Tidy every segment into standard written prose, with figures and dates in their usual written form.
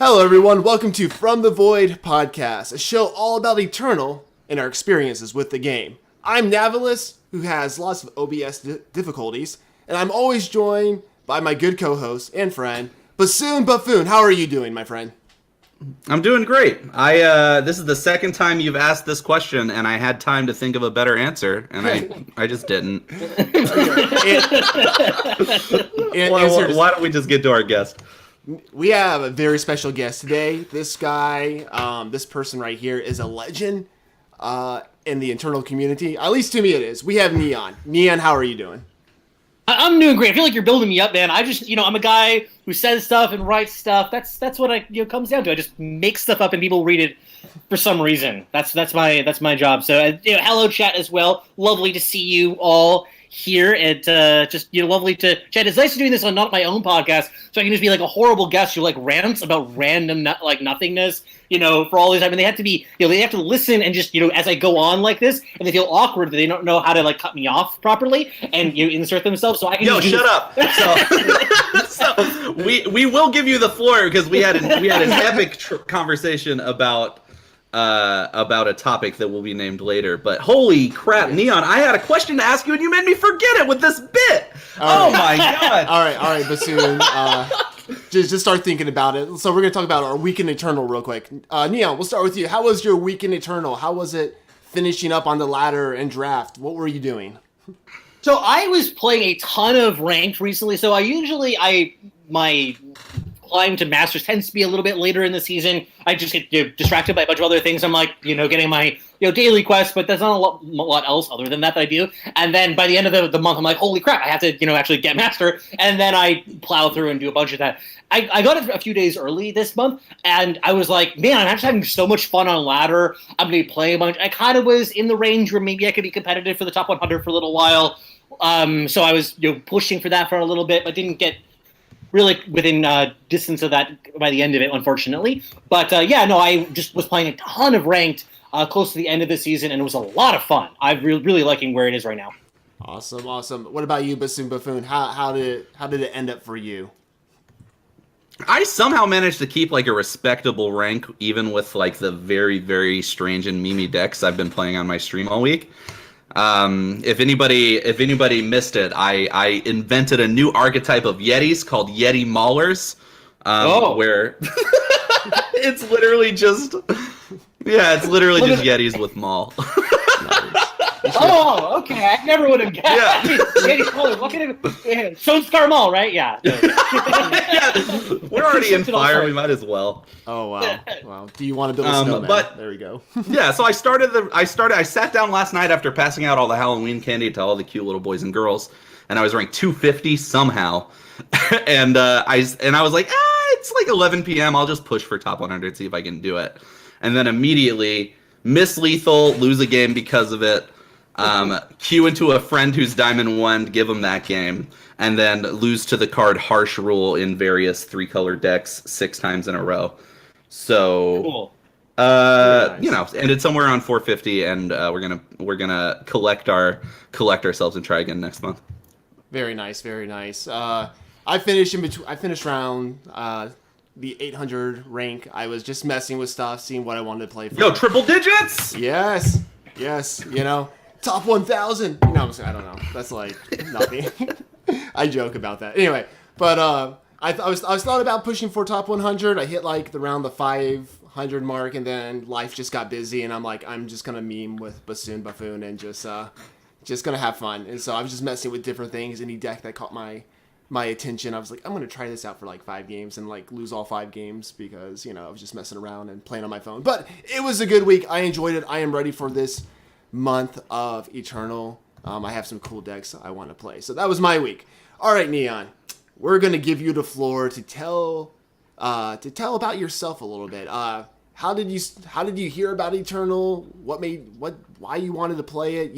Hello everyone, welcome to From the Void podcast, a show all about Eternal and our experiences with the game. I'm Navilis, who has lots of OBS difficulties, and I'm always joined by my good co-host and friend, Bassoon Buffoon. How are you doing, my friend? I'm doing great. This is the second time you've asked this question, and I had time to think of a better answer, and I just didn't. Why don't we just get to our guest? We have a very special guest today. This guy, this person right here, is a legend in the Eternal community. At least to me it is. We have Neon. Neon, how are you doing? I'm doing great. I feel like you're building me up, man. I'm a guy who says stuff and writes stuff. That's what it comes down to. I just make stuff up and people read it for some reason. That's my job. So hello chat as well. Lovely to see you all here. And lovely to chat. It's nice to doing this on not my own podcast, so I can just be like a horrible guest who like rants about random nothingness. For all this time, and they have to be, they have to listen and just, as I go on like this, and they feel awkward that they don't know how to like cut me off properly and insert themselves. So I can. Shut up. So we will give you the floor because we had an epic conversation about a topic that will be named later. But holy crap, Neon! I had a question to ask you, and you made me forget it with this bit. My god! All right, Bassoon. Just start thinking about it. So we're going to talk about our week in Eternal real quick. Neon, we'll start with you. How was your week in Eternal? How was it finishing up on the ladder and draft? What were you doing? So I was playing a ton of ranked recently. So my climb to Masters tends to be a little bit later in the season. I just get distracted by a bunch of other things. I'm like, getting my daily quest, but there's not a lot else other than that I do. And then by the end of the month, I'm like, holy crap, I have to actually get Master. And then I plow through and do a bunch of that. I got it a few days early this month, and I was like, man, I'm just having so much fun on ladder. I'm going to be playing a bunch. I kind of was in the range where maybe I could be competitive for the top 100 for a little while. So I was pushing for that for a little bit, but didn't get really within distance of that by the end of it, unfortunately. But I just was playing a ton of ranked close to the end of the season, and it was a lot of fun. I'm really liking where it is right now. Awesome. What about you, Bassoon Buffoon? How did it end up for you? I somehow managed to keep like a respectable rank, even with like the very, very strange and memey decks I've been playing on my stream all week. If anybody missed it, I invented a new archetype of Yetis called Yeti Maulers, where it's literally just Yetis with maul. Oh, okay. I never would have guessed. Yeah. Yeti Maulers. What kind of Stone Scar Maul, right? Yeah. We're already in fire. We might as well. Oh wow. Do you want to build a snowman? But there we go. Yeah. So I sat down last night after passing out all the Halloween candy to all the cute little boys and girls, and I was ranked 250 somehow, and I was like, it's like 11 p.m. I'll just push for top 100, see if I can do it, and then immediately miss lethal, lose a game because of it. Queue into a friend who's Diamond 1, give him that game, and then lose to the card Harsh Rule in various 3-color decks 6 times in a row. So, cool. Nice. Ended somewhere around 450, and we're gonna collect ourselves and try again next month. Very nice. I finished around the 800 rank. I was just messing with stuff, seeing what I wanted to play for. Triple digits! Yes. Top 1,000. I don't know. That's like nothing. I joke about that. Anyway, but I was thought about pushing for top 100. I hit like around the 500 mark, and then life just got busy, and I'm like, I'm just gonna meme with Bassoon Buffoon and just gonna have fun. And so I was just messing with different things. Any deck that caught my attention, I was like, I'm gonna try this out for like 5 games and like lose all 5 games because I was just messing around and playing on my phone. But it was a good week. I enjoyed it. I am ready for this month of Eternal. I have some cool decks I want to play. So that was my week. All right, Neon, we're gonna give you the floor to tell about yourself a little bit. How did you hear about Eternal? Why you wanted to play it?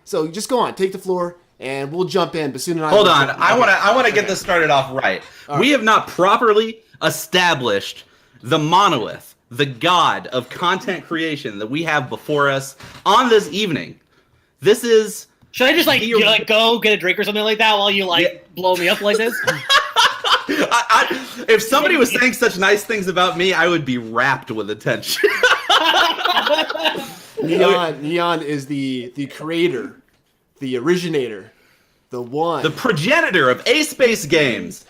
So just go on, take the floor, and we'll jump in. Bassoon and I. Hold on, I want to get this started off right. We have not properly established the monolith, the god of content creation that we have before us on this evening. This is... Should I just go get a drink or something like that while you blow me up like this? If somebody was saying such nice things about me, I would be wrapped with attention. Neon is the creator, the originator, the one. The progenitor of A-Space Games,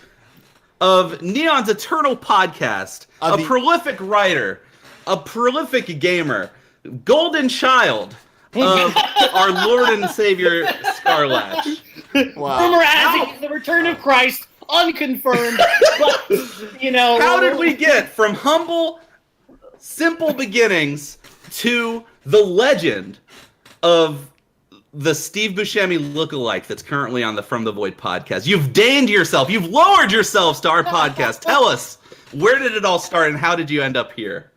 of Neon's Eternal Podcast, a prolific writer, a prolific gamer, golden child of our Lord and Savior Scarlatch. Wow. Rumor has it, the return of Christ, unconfirmed. But, how did we get from humble, simple beginnings to the legend of the Steve Buscemi lookalike that's currently on the From the Void podcast? You've deigned yourself. You've lowered yourselves to our podcast. Tell us, where did it all start and how did you end up here?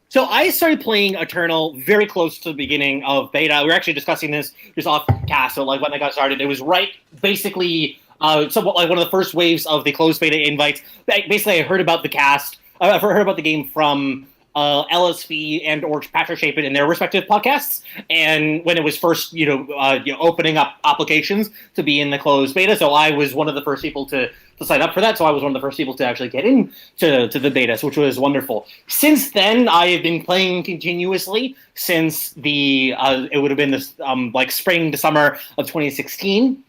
So I started playing Eternal very close to the beginning of beta. We were actually discussing this just off cast. So like when I got started, it was right basically somewhat like one of the first waves of the closed beta invites. Basically, I heard about the cast. I've heard about the game from LSV and or Patrick Chapin in their respective podcasts, and when it was first opening up applications to be in the closed beta, so I was one of the first people to sign up for that. So I was one of the first people to actually get into the beta, which was wonderful. Since then, I have been playing continuously since the it would have been this like spring to summer of 2016.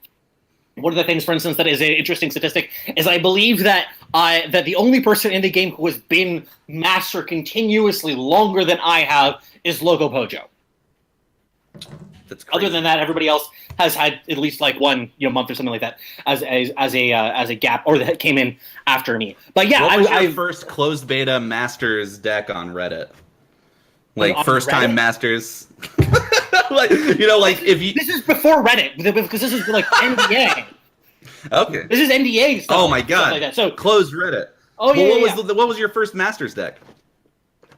One of the things, for instance, that is an interesting statistic is I believe that that the only person in the game who has been master continuously longer than I have is Loco Pojo. That's crazy. Other than that, everybody else has had at least like one month or something like that as a gap, or that came in after me. But yeah, what was your first closed beta masters deck on Reddit? Like on first Reddit? time masters. Like if you. This is before Reddit because this is like NDA. Okay. This is NDA stuff. Oh my god. Like that. So closed Reddit. Oh yeah. What was your first masters deck?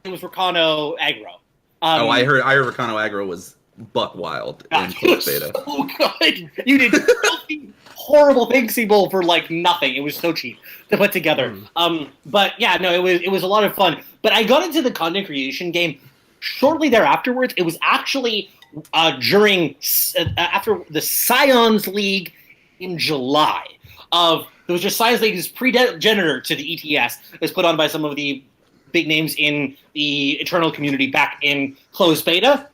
It was Rakano Aggro. I heard Rakano Aggro was buck wild in closed beta. So good. You did filthy, horrible things, Seabull, for like nothing. It was so cheap to put together. But yeah, no, it was a lot of fun. But I got into the content creation game shortly thereafterwards. It was actually after the Scions League in July. There was just Scions League is progenitor to the ETS. It was put on by some of the big names in the Eternal community back in closed beta.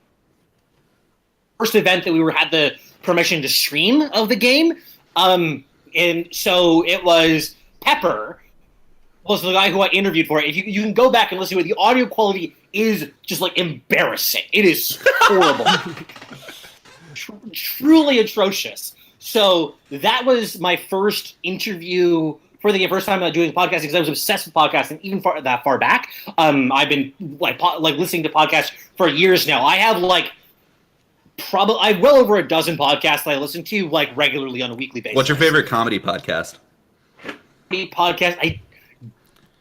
First event that we had the permission to stream of the game. And so it was Pepper was the guy who I interviewed for it. If you can go back and listen to it, the audio quality is just like embarrassing. It is horrible. Truly atrocious. So that was my first interview for the game, first time doing podcasting, because I was obsessed with podcasting even that far back. I've been like listening to podcasts for years now. I have I have well over a dozen podcasts that I listen to like regularly on a weekly basis. What's your favorite comedy podcast? Podcast,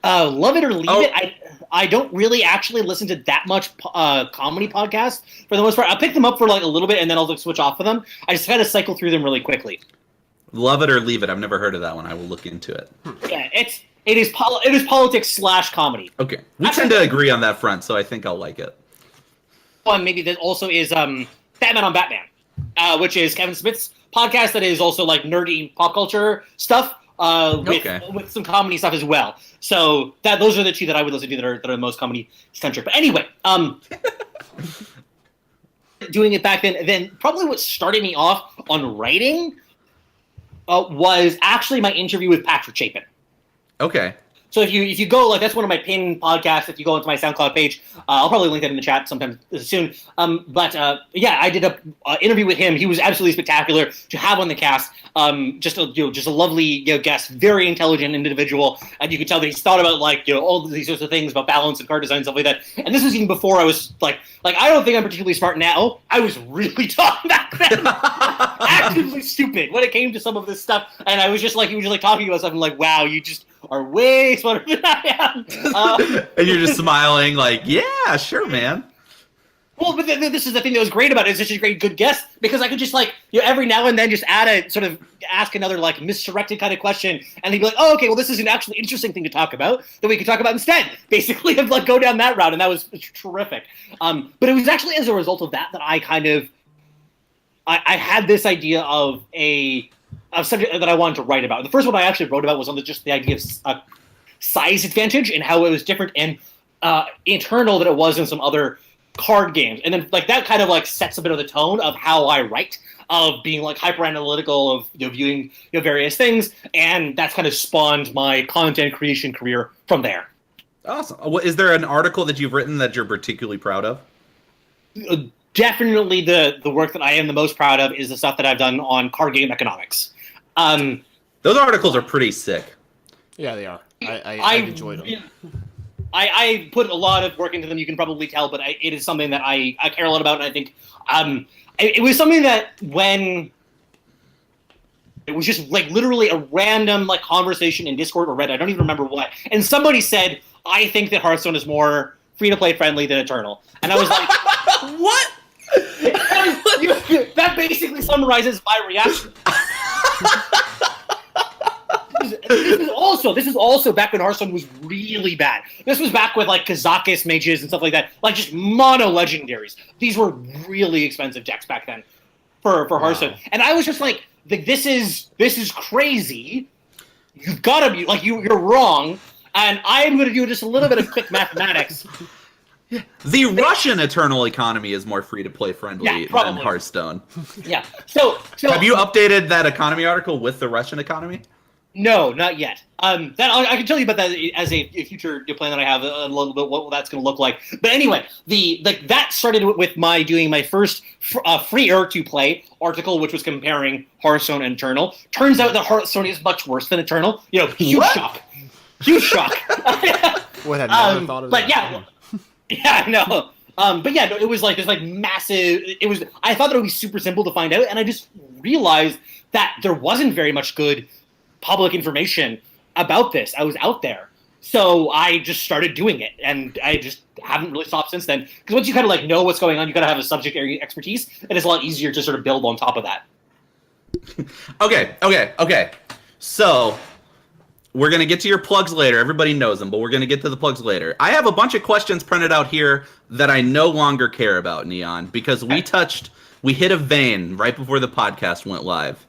I Love It or Leave It. I don't really actually listen to that much comedy podcasts for the most part. I'll pick them up for like a little bit and then I'll switch off of them. I just kind of cycle through them really quickly. Love It or Leave It. I've never heard of that one. I will look into it. Yeah, it is politics / comedy. Okay, we tend to agree on that front, so I think I'll like it. One maybe that also is Batman on Batman, which is Kevin Smith's podcast that is also like nerdy pop culture stuff. With some comedy stuff as well. So those are the two that I would listen to that are the most comedy centric. But anyway, doing it back then probably what started me off on writing was actually my interview with Patrick Chapin. Okay. So if you go, that's one of my pinned podcasts. If you go into my SoundCloud page, I'll probably link that in the chat sometime soon. But I did a interview with him. He was absolutely spectacular to have on the cast. Just a lovely guest, very intelligent individual, and you could tell that he's thought about all these sorts of things about balance and card design and stuff like that. And this was even before I was like I don't think I'm particularly smart now. I was really dumb back then, actively stupid when it came to some of this stuff. And I was just he was just talking about something like, wow, you just are way smarter than I am. And you're just smiling yeah, sure, man. Well, but this is the thing that was great about it. It's such a good guest because I could just every now and then just ask another misdirected kind of question, and he'd be like, "Oh, okay, well, this is an actually interesting thing to talk about that we could talk about instead." Basically, go down that route, and that was terrific. But it was actually as a result of that I kind of I had this idea of a a subject that I wanted to write about. The first one I actually wrote about was on just the idea of size advantage and how it was different in Eternal than it was in some other card games. And then like that kind of like sets a bit of the tone of how I write, of being like hyper analytical, of viewing various things, and that's kind of spawned my content creation career from there. Awesome. Is there an article that you've written that you're particularly proud of? Definitely the work that I am the most proud of is the stuff that I've done on card game economics. Those articles are pretty sick. Yeah, they are. I've enjoyed them. I put a lot of work into them, you can probably tell, but it is something that I care a lot about, and I think it was something that when it was just like literally a random like conversation in Discord or Reddit, I don't even remember what, and somebody said, I think that Hearthstone is more free-to-play friendly than Eternal. And I was like, what? That basically summarizes my reaction. This is also back when Hearthstone was really bad. This was back with like Kazakus mages and stuff like that, like just mono legendaries. These were really expensive decks back then for Hearthstone. And I was just like, this is crazy. You've got to be like you're wrong. And I'm going to do just a little bit of quick mathematics. The Russian Eternal economy is more free-to-play friendly than Hearthstone. Yeah. So have you updated that economy article with the Russian economy? No, not yet. That I can tell you about that as a future plan that I have, a little bit what that's going to look like. But anyway, that started with doing my first free-to-play article, which was comparing Hearthstone and Eternal. Turns out that Hearthstone is much worse than Eternal. Huge shock. Huge shock. What had never thought of that? Yeah, no. But yeah, no, it was like this like massive. I thought that it would be super simple to find out, and I just realized that there wasn't very much good public information about this. I was out there, so I just started doing it, and I just haven't really stopped since then. Because once you kind of like know what's going on, you gotta have a subject area expertise, and it's a lot easier to sort of build on top of that. Okay. So we're going to get to your plugs later. Everybody knows them, but we're going to get to the plugs later. I have a bunch of questions printed out here that I no longer care about, Neon, because we hit a vein right before the podcast went live.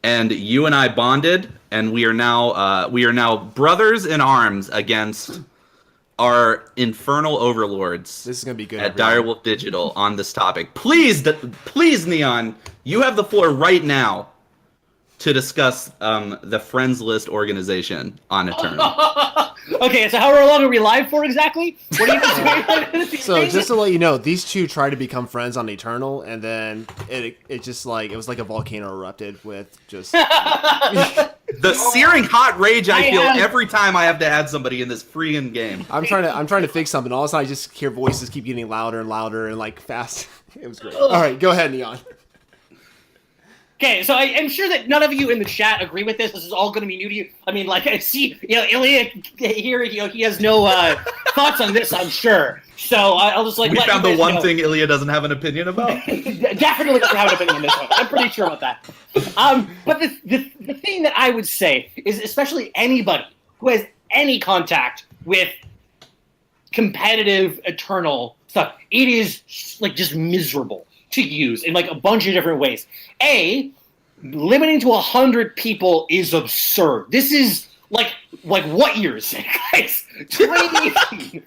And you and I bonded, and we are now brothers in arms against our infernal overlords. This is going to be good. At Direwolf Digital on this topic. Please, Neon, you have the floor right now to discuss the Friends List organization on Eternal. Okay, so how long are we live for exactly? What are you doing? So just to let you know, these two tried to become friends on Eternal, and then it just like it was like a volcano erupted with just the searing hot rage I feel every time I have to add somebody in this freaking game. I'm trying to fix something. All of a sudden, I just hear voices keep getting louder and louder and like fast. It was great. All right, go ahead, Neon. Okay, so I'm sure that none of you in the chat agree with this. This is all going to be new to you. I mean, like, I see, Ilya here, he has no thoughts on this, I'm sure. So I'll just, like, we found the one thing Ilya doesn't have an opinion about. Definitely doesn't have an opinion on this one. I'm pretty sure about that. But the thing that I would say is, especially anybody who has any contact with competitive Eternal stuff, it is, like, just miserable to use in like a bunch of different ways. Limiting to 100 people is absurd. This is like what year is it, guys? 2018.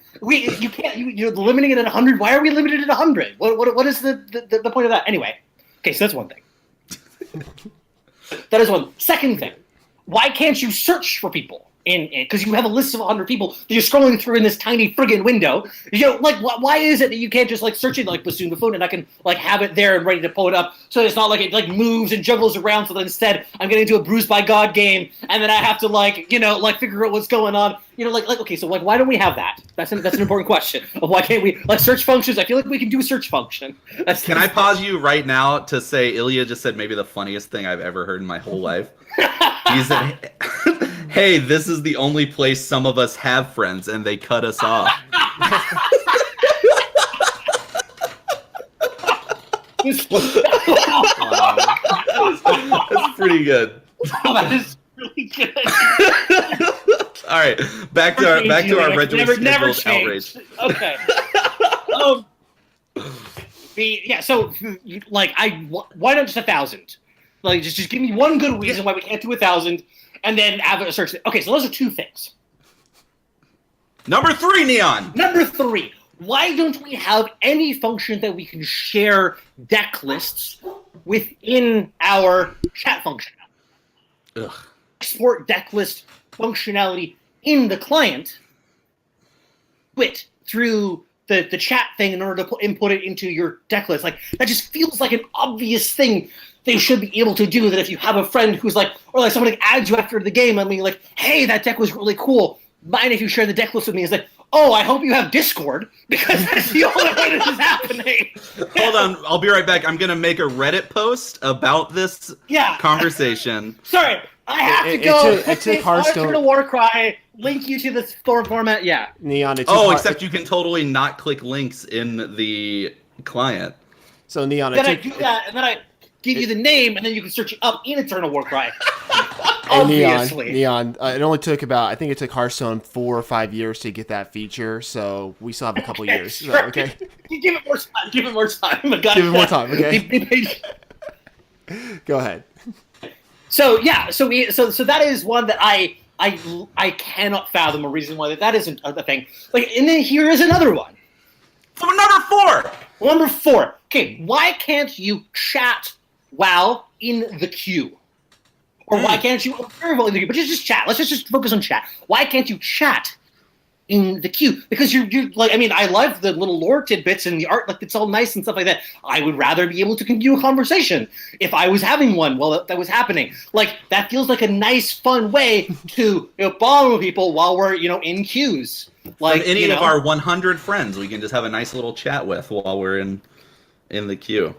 You're limiting it at 100. Why are we limited at 100? What is the point of that? Anyway, okay, so that's one thing. That is one. Second thing, why can't you search for people? Because you have a list of 100 people that you're scrolling through in this tiny friggin' window. Like, why is it that you can't just, like, search it, like, bassoon buffoon, and I can, like, have it there and ready to pull it up so it's not like it, like, moves and juggles around, so that instead I'm getting into a Bruised by God game, and then I have to, like, figure out what's going on. Okay, so, like, why don't we have that? That's an important question. Of why can't we, like, search functions? I feel like we can do a search function. Can I pause you right now to say Ilya just said maybe the funniest thing I've ever heard in my whole life? He said, hey, this is the only place some of us have friends, and they cut us off. That's pretty good. Oh, that is really good. All right, back to our regularly scheduled outrage. Okay. So like why not just 1,000? Like, just give me one good reason why we can't do 1,000, and then have a search. Okay, so those are 2 things. Number 3, Neon. Number 3, why don't we have any function that we can share deck lists within our chat function? Ugh. Export deck list functionality in the client, through the chat thing in order to input it into your deck list. Like, that just feels like an obvious thing they should be able to do, that if you have a friend who's like, or like somebody adds you after the game and being like, hey, that deck was really cool. Mind if you share the deck list with me? It's like, oh, I hope you have Discord, because that's the only way this is happening. Hold on, I'll be right back. I'm going to make a Reddit post about this conversation. Sorry, I have to go. It took Hearthstone. To Warcry, link you to the store format, Neon, except you can totally not click links in the client. So, Neon, then I do that, and then I give you the name, and then you can search it up in Eternal Warcry. Obviously. Neon, it only took I think it took Hearthstone 4 or 5 years to get that feature, so we still have a couple years. Sure. So, okay? Give it more time. Give it more time. Give it more time, okay? Go ahead. So that is one that I cannot fathom a reason why that isn't a thing. Like, and then here is another one. So number 4. Number 4. Okay, why can't you chat WoW in the queue? Or why can't you observe in the queue? But just chat. Let's just focus on chat. Why can't you chat in the queue? Because you're like, I mean, I love the little lore tidbits and the art, like, it's all nice and stuff like that. I would rather be able to continue a conversation if I was having one while that was happening. Like, that feels like a nice, fun way to bond with people while we're, in queues. Like, From any of our 100 friends, we can just have a nice little chat with while we're in the queue.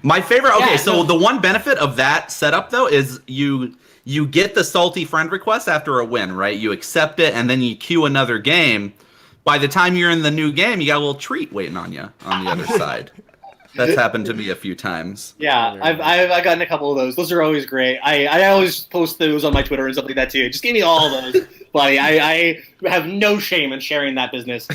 My favorite. Okay, the one benefit of that setup though is you get the salty friend request after a win, right? You accept it, and then you queue another game. By the time you're in the new game, you got a little treat waiting on you on the other side. That's happened to me a few times. Yeah, I've gotten a couple of those. Those are always great. I always post those on my Twitter and stuff like that too. Just give me all of those, buddy. I have no shame in sharing that business.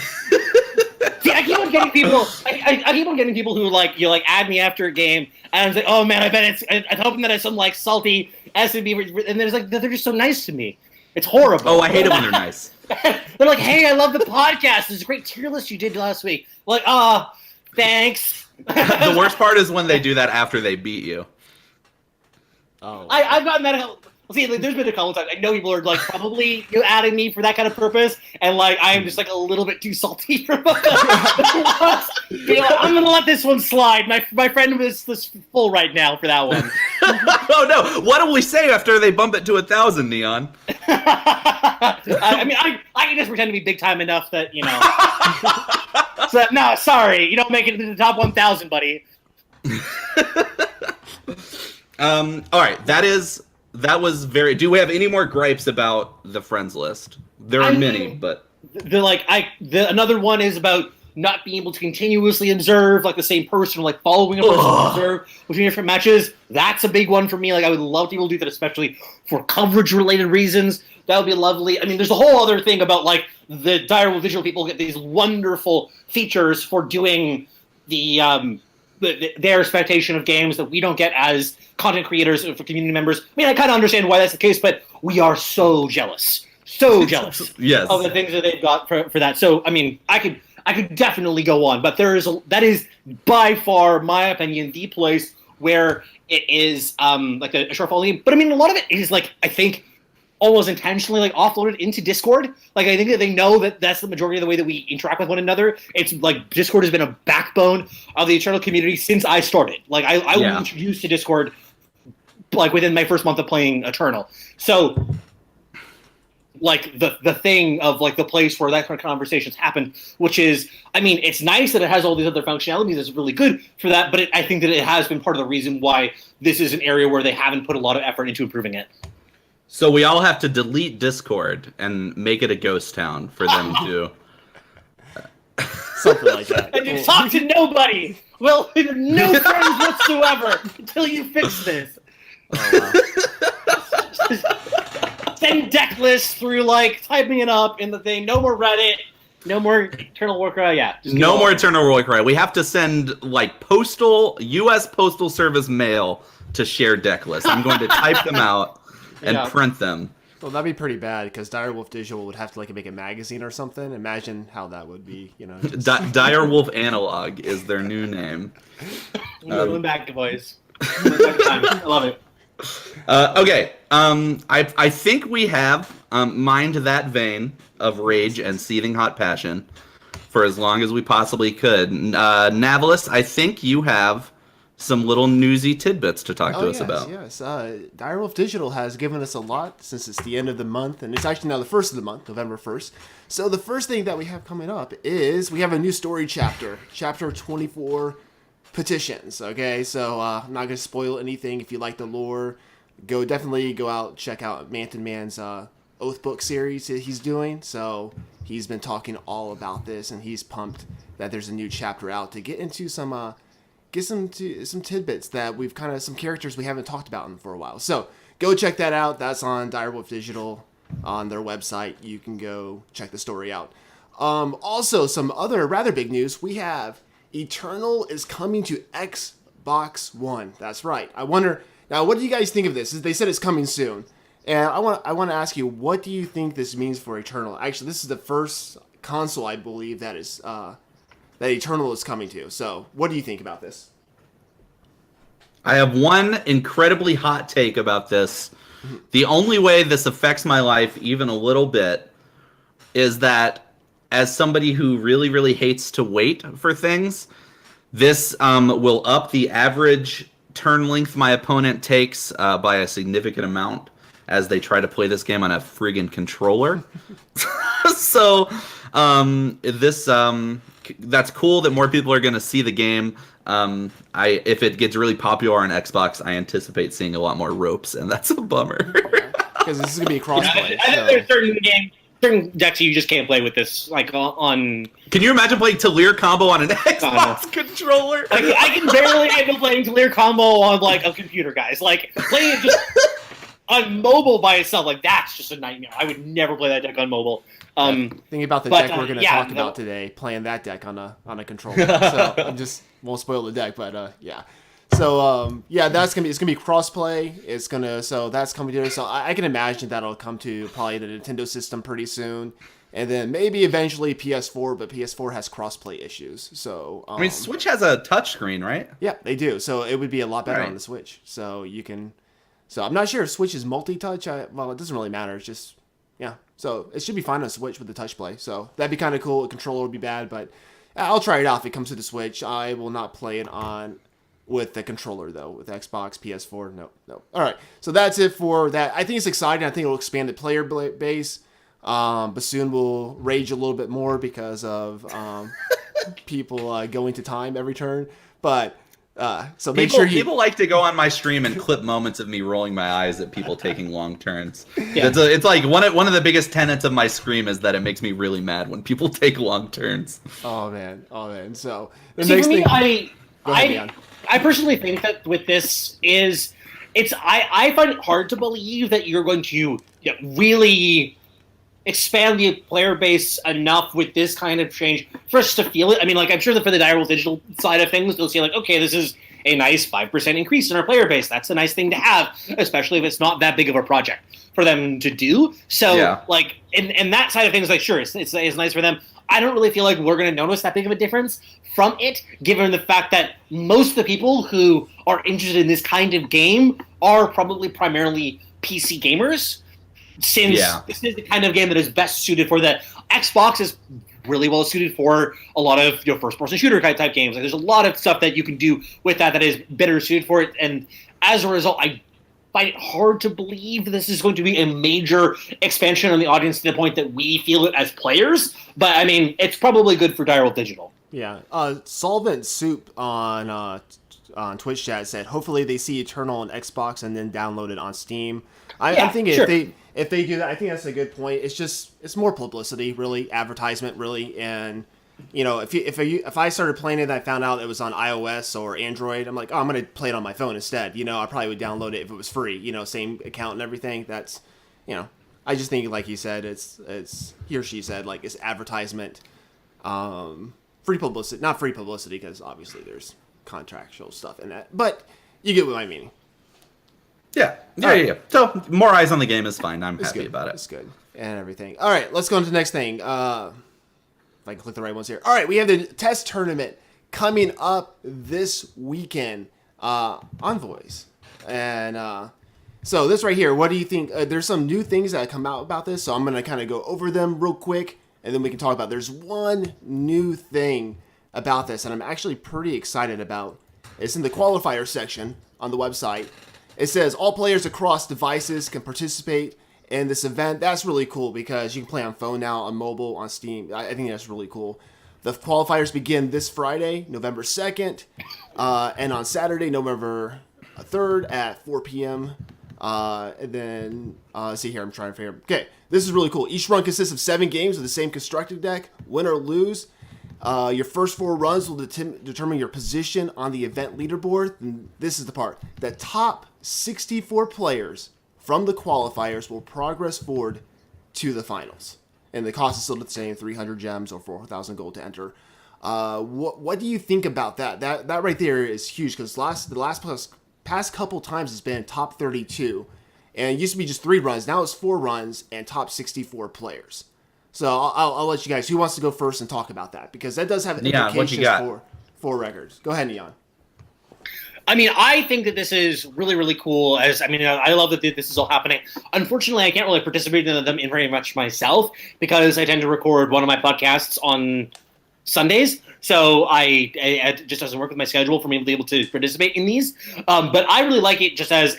See, I keep on getting people. I keep on getting people who add me after a game, and I'm like, oh man, I bet I'm hoping that it's some salty SMB, and they're just so nice to me. It's horrible. Oh, I hate it when they're nice. They're like, hey, I love the podcast. There's a great tier list you did last week. Like, thanks. The worst part is when they do that after they beat you. Oh, I've gotten that. See, there's been a couple times. I know people are probably adding me for that kind of purpose, and I'm just a little bit too salty for both. I'm gonna let this one slide. My friend was full right now for that one. Oh no! What do we say after they bump it to 1,000, Neon? I mean, I can just pretend to be big time enough that So no, sorry, you don't make it into the top 1,000, buddy. All right, that was very. Do we have any more gripes about the friends list? There are many, but another one is about not being able to continuously observe the same person, following a person to observe between different matches. That's a big one for me. I would love to be able to do that, especially for coverage related reasons. That would be lovely. I mean, there's a whole other thing about the Direwolf Digital people get these wonderful features for doing their expectation of games that we don't get as content creators for community members. I mean, I kind of understand why that's the case, but we are so jealous yes. of the things that they've got for that. So, I mean, I could definitely go on, but that is by far, my opinion, the place where it is a shortfall game. But I mean, a lot of it is I think almost intentionally offloaded into Discord. I think that they know that that's the majority of the way that we interact with one another. It's Discord has been a backbone of the Eternal community since I started. I was introduced to Discord within my first month of playing Eternal. So the thing of the place where that kind of conversations happen, which is, I mean, it's nice that it has all these other functionalities that's really good for that, but I think that it has been part of the reason why this is an area where they haven't put a lot of effort into improving it. So we all have to delete Discord and make it a ghost town for them to... Something like that. And you talk to nobody! Well, no friends whatsoever until you fix this. Oh, wow. Send deck lists through typing it up in the thing. No more Reddit. No more Eternal Warcry. Yeah. No more Eternal Warcry. We have to send U.S. Postal Service mail to share deck lists. I'm going to type them out and print them. Well, that'd be pretty bad because Direwolf Digital would have to make a magazine or something. Imagine how that would be, Direwolf Analog is their new name. Going back, boys. I love it. Okay. I think we have mined that vein of rage and seething hot passion for as long as we possibly could. Navalis, I think you have some little newsy tidbits to talk to us about. Yes, Direwolf Digital has given us a lot since it's the end of the month, and it's actually now the first of the month, November 1st. So the first thing that we have coming up is we have a new story chapter, chapter 24, petitions. Okay, so I'm not going to spoil anything. If you like the lore, definitely go out, check out Manton Man's Oath book series that he's doing. So he's been talking all about this, and he's pumped that there's a new chapter out to get into some some tidbits that we've some characters we haven't talked about for a while. So go check that out. That's on Direwolf Digital on their website. You can go check the story out. Also, some other rather big news. We have Eternal is coming to Xbox One. That's right. I wonder now, what do you guys think of this? They said it's coming soon, and I want to ask you, what do you think this means for Eternal? Actually, this is the first console I believe that is that Eternal is coming to. So, what do you think about this? I have one incredibly hot take about this. The only way this affects my life even a little bit is that as somebody who really, really hates to wait for things, this will up the average turn length my opponent takes by a significant amount as they try to play this game on a friggin' controller. So that's cool that more people are going to see the game. If it gets really popular on Xbox, I anticipate seeing a lot more ropes, and that's a bummer. Because this is going to be crossplay. I think there's certain decks you just can't play with this, on. Can you imagine playing Talir combo on an Xbox controller? I can barely handle playing Talir combo on a computer, guys. Playing it just on mobile by itself, that's just a nightmare. I would never play that deck on mobile. Thinking about the deck we're going to talk about today, playing that deck on a controller. So I just won't spoil the deck, but yeah. So that's it's gonna be crossplay. So that's coming to it. So I can imagine that'll come to probably the Nintendo system pretty soon, and then maybe eventually PS4. But PS4 has crossplay issues. So Switch has a touchscreen, right? Yeah, they do. So it would be a lot better on the Switch. So you can. So I'm not sure if Switch is multi-touch. Well, it doesn't really matter. It's just So it should be fine on Switch with the touch play. So that'd be kind of cool. A controller would be bad, but I'll try it out if it comes to the Switch. I will not play it with the controller, though. With Xbox, PS4, no. All right, so that's it for that. I think it's exciting. I think it'll expand the player base. Bassoon will rage a little bit more because of people going to time every turn. But so make sure people like to go on my stream and clip moments of me rolling my eyes at people taking long turns. Yeah. It's like one of the biggest tenets of my stream is that it makes me really mad when people take long turns. Oh man. So for me, I personally think that with this I find it hard to believe that you're going to really expand the player base enough with this kind of change for us to feel it. I mean, I'm sure that for the Direwolf Digital side of things, they'll see okay, this is a nice 5% increase in our player base. That's a nice thing to have, especially if it's not that big of a project for them to do. So, in that side of things, sure, it's nice for them. I don't really feel like we're going to notice that big of a difference from it, given the fact that most of the people who are interested in this kind of game are probably primarily PC gamers. Since this is the kind of game that is best suited for the Xbox is really well suited for a lot of first-person shooter type games. There's a lot of stuff that you can do with that is better suited for it, and as a result, I find it hard to believe this is going to be a major expansion on the audience to the point that we feel it as players. But I mean, it's probably good for Direwolf Digital. Yeah, Solvent Soup on Twitch chat said, hopefully they see Eternal on Xbox and then download it on Steam. I'm thinking if they do that, I think that's a good point. It's more publicity, really, advertisement, really, and if I started playing it and I found out it was on iOS or Android, I'm like, I'm gonna play it on my phone instead. I probably would download it if it was free. Same account and everything. That's, I just think like you said, it's he or she said it's advertisement, free publicity, not free publicity because obviously there's contractual stuff in that, but you get what I mean. Yeah. So more eyes on the game is fine. I'm happy good. about it. It's good and everything. All right, let's go on to the next thing. If I can click the right ones here. All right, we have the test tournament coming up this weekend. Envoys, and so this right here. What do you think? There's some new things that come out about this, so I'm gonna kind of go over them real quick, and then we can talk about. There's one new thing about this, and I'm actually pretty excited about. It's in the qualifier section on the website. It says all players across devices can participate in this event. That's really cool because you can play on phone now, on mobile, on Steam. I think that's really cool. The qualifiers begin this Friday, November 2nd, and on Saturday, November 3rd at 4 p.m. And then, let's see here, I'm trying to figure. Okay, this is really cool. Each run consists of 7 games with the same constructed deck. Win or lose. Your first 4 runs will determine your position on the event leaderboard. And this is the part. The top 64 players from the qualifiers will progress forward to the finals. And the cost is still the same, 300 gems or 4,000 gold to enter. What do you think about that? That right there is huge because the past couple times it's been top 32. And it used to be just 3 runs. Now it's 4 runs and top 64 players. So I'll let you guys. Who wants to go first and talk about that? Because that does have implications for records. Go ahead, Neon. I mean, I think that this is really, really cool. I love that this is all happening. Unfortunately, I can't really participate in them in very much myself because I tend to record one of my podcasts on Sundays. So it just doesn't work with my schedule for me to be able to participate in these. But I really like it just as,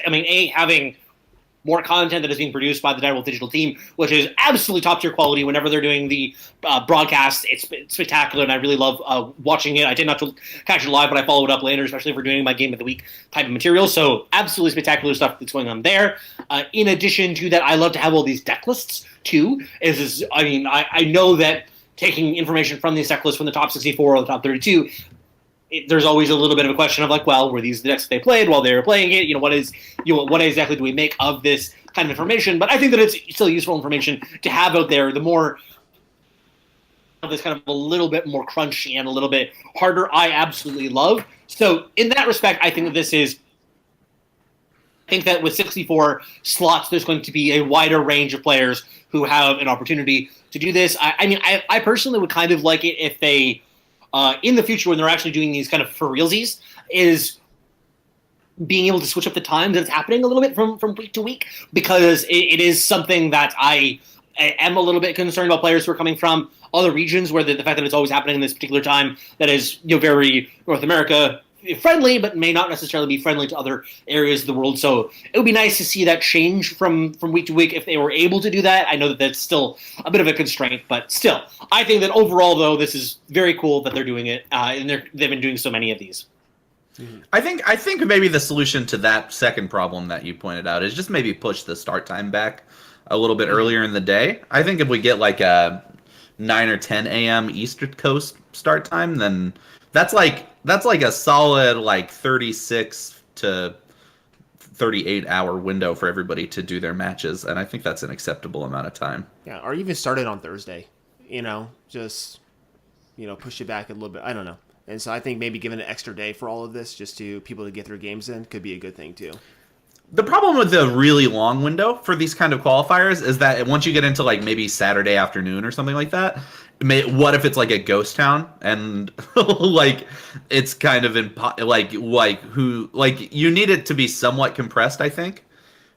having more content that is being produced by the Direwolf Digital team, which is absolutely top-tier quality whenever they're doing the broadcast. It's spectacular, and I really love watching it. I tend not to catch it live, but I follow it up later, especially if we're doing my Game of the Week type of material. So absolutely spectacular stuff that's going on there. In addition to that, I love to have all these deck lists, too. I know that taking information from these deck lists from the top 64 or the top 32, there's always a little bit of a question of were these the decks that they played while they were playing it? What exactly do we make of this kind of information? But I think that it's still useful information to have out there. The more of this kind of a little bit more crunchy and a little bit harder, I absolutely love. So in that respect, I think that this is. I think that with 64 slots, there's going to be a wider range of players who have an opportunity to do this. I personally would kind of like it if they. In the future, when they're actually doing these kind of for realsies, is being able to switch up the times that it's happening a little bit from week to week, because it is something that I am a little bit concerned about players who are coming from other regions where the fact that it's always happening in this particular time that is very North America friendly, but may not necessarily be friendly to other areas of the world. So it would be nice to see that change from week to week if they were able to do that. I know that that's still a bit of a constraint, but still, I think that overall, though, this is very cool that they're doing it, and they've been doing so many of these. I think maybe the solution to that second problem that you pointed out is just maybe push the start time back a little bit earlier in the day. I think if we get a 9 or 10 a.m. East Coast start time, then that's like a solid 36 to 38 hour window for everybody to do their matches, and I think that's an acceptable amount of time. Yeah, or even start it on Thursday. Just push it back a little bit. I don't know. And so I think maybe giving an extra day for all of this, just to people to get their games in, could be a good thing too. The problem with the really long window for these kind of qualifiers is that once you get into maybe Saturday afternoon or something like that, what if it's a ghost town and it's kind of you need it to be somewhat compressed, I think,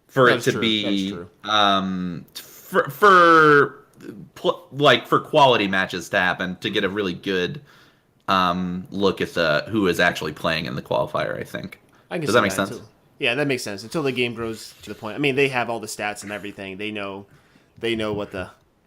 for That's it to true. be That's for quality matches to happen, to get a really good look at who is actually playing in the qualifier, I think. Does that make sense? Too. Yeah, that makes sense. Until the game grows to the point. They have all the stats and everything. They know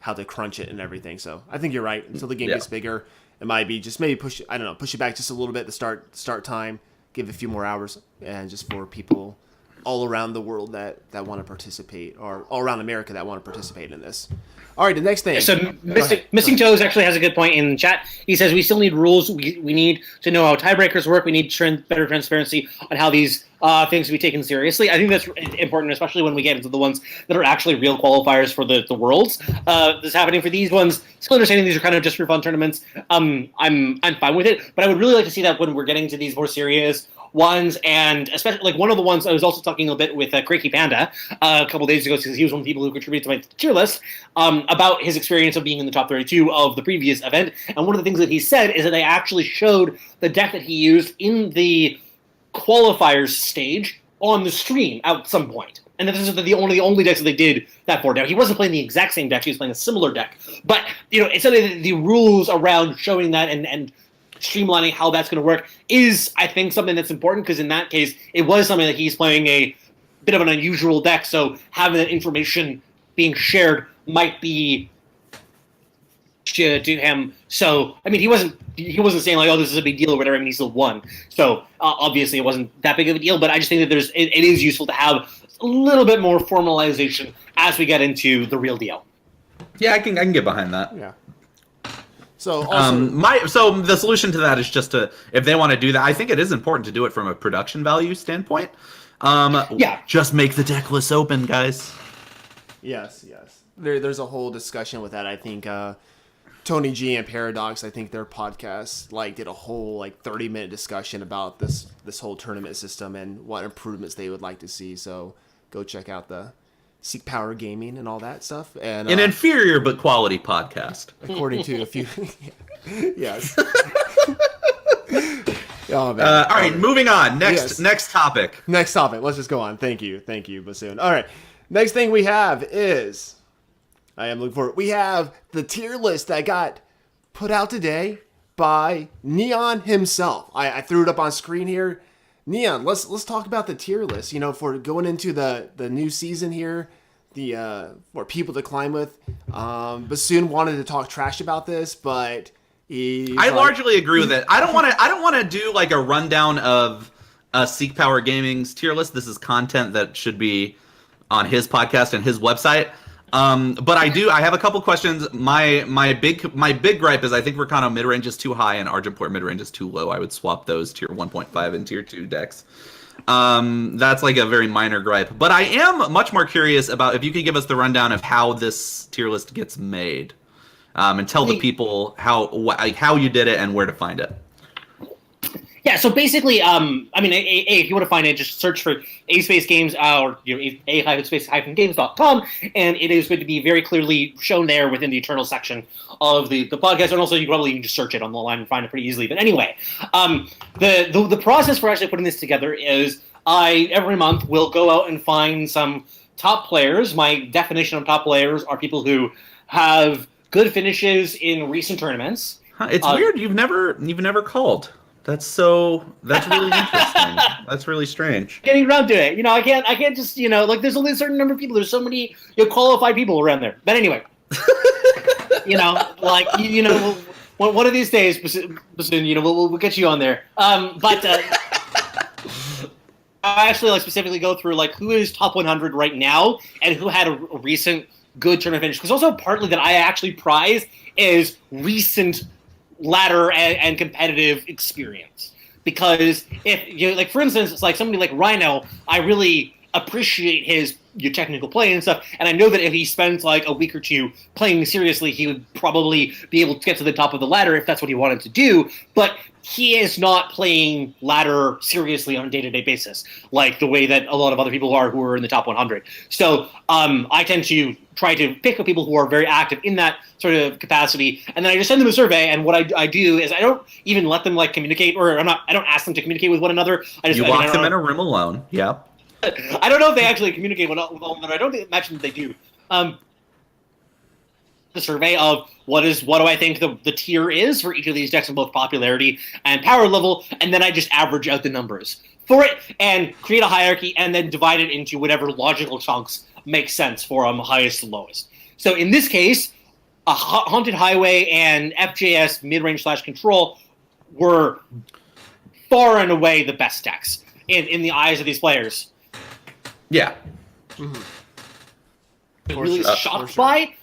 how to crunch it and everything. So I think you're right. Until the game gets bigger, it might be just maybe push it back just a little bit. The start time, give a few more hours, and just for people all around the world that want to participate, or all around America that want to participate in this. All right, the next thing. So Missing Toes actually has a good point in the chat. He says we still need rules. We need to know how tiebreakers work. We need better transparency on how these things will be taken seriously. I think that's important, especially when we get into the ones that are actually real qualifiers for the worlds. That's happening for these ones. Still understanding these are kind of just for fun tournaments. I'm fine with it, but I would really like to see that when we're getting to these more serious ones, and especially like one of the ones I was also talking a bit with Cranky Panda a couple days ago, because he was one of the people who contributed to my tier list, about his experience of being in the top 32 of the previous event. And one of the things that he said is that they actually showed the deck that he used in the qualifiers stage on the stream at some point. And this is the only decks that they did that for. Now, he wasn't playing the exact same deck, he was playing a similar deck. But, it's something that the rules around showing that and streamlining how that's going to work is, I think, something that's important, because in that case, it was something that he's playing a bit of an unusual deck, so having that information being shared might be to him. So, I mean, he wasn't saying like, oh, this is a big deal or whatever. I mean, he still won. So, obviously, it wasn't that big of a deal, but I just think that it is useful to have a little bit more formalization as we get into the real deal. Yeah, I can get behind that. Yeah. So also, so the solution to that is just to, if they want to do that, I think it is important to do it from a production value standpoint. Just make the deck lists open, guys. Yes. There's a whole discussion with that. I think Tony G and Paradox, I think their podcast did a whole 30-minute discussion about this whole tournament system and what improvements they would like to see. So go check out the Seek Power Gaming and all that stuff. And an inferior but quality podcast, according to a few. Yes. Oh, man. All right, moving on. Next topic. Next topic. Let's just go on. Thank you, Bassoon. All right. Next thing we have is, I am looking for it. We have the tier list that got put out today by Neon himself. I threw it up on screen here. Neon, let's talk about the tier list. For going into the new season here, for people to climb with. Bassoon wanted to talk trash about this, but I largely agree with it. I don't want to do a rundown of Seek Power Gaming's tier list. This is content that should be on his podcast and his website. But I have a couple questions. My big gripe is I think Rakano mid-range is too high and Argentport mid-range is too low. I would swap those tier 1.5 and tier 2 decks. That's a very minor gripe. But I am much more curious about if you could give us the rundown of how this tier list gets made. And tell the people how you did it and where to find it. Yeah, so basically, if you want to find it, just search for A-Space Games or a-space-games.com, and it is going to be very clearly shown there within the internal section of the podcast, and also you probably can just search it on the line and find it pretty easily. But anyway, the process for actually putting this together is I, every month, will go out and find some top players. My definition of top players are people who have good finishes in recent tournaments. It's weird you've never called. That's really interesting. That's really strange. Getting around to it. I can't just, there's only a certain number of people. There's so many qualified people around there. But anyway, one of these days, Bassoon, we'll get you on there. But I actually specifically go through who is top 100 right now and who had a recent good tournament finish. Because also partly that I actually prize is recent ladder and competitive experience, because if for instance it's somebody like Rhino, I really appreciate his technical play and stuff, and I know that if he spends a week or two playing seriously, he would probably be able to get to the top of the ladder if that's what he wanted to do. But he is not playing ladder seriously on a day-to-day basis like the way that a lot of other people are who are in the top 100. So I tend to try to pick up people who are very active in that sort of capacity, and then I just send them a survey. And what I do is I don't even let them communicate, or I don't ask them to communicate with one another. You lock them in a room alone. Yeah. I don't know if they actually communicate with all of them. I don't imagine that they do. The survey of what do I think the tier is for each of these decks in both popularity and power level, and then I just average out the numbers for it and create a hierarchy and then divide it into whatever logical chunks make sense for highest to lowest. So in this case, Haunted Highway and FJS mid-range / control were far and away the best decks in the eyes of these players. Yeah. Mm-hmm. Really shocked by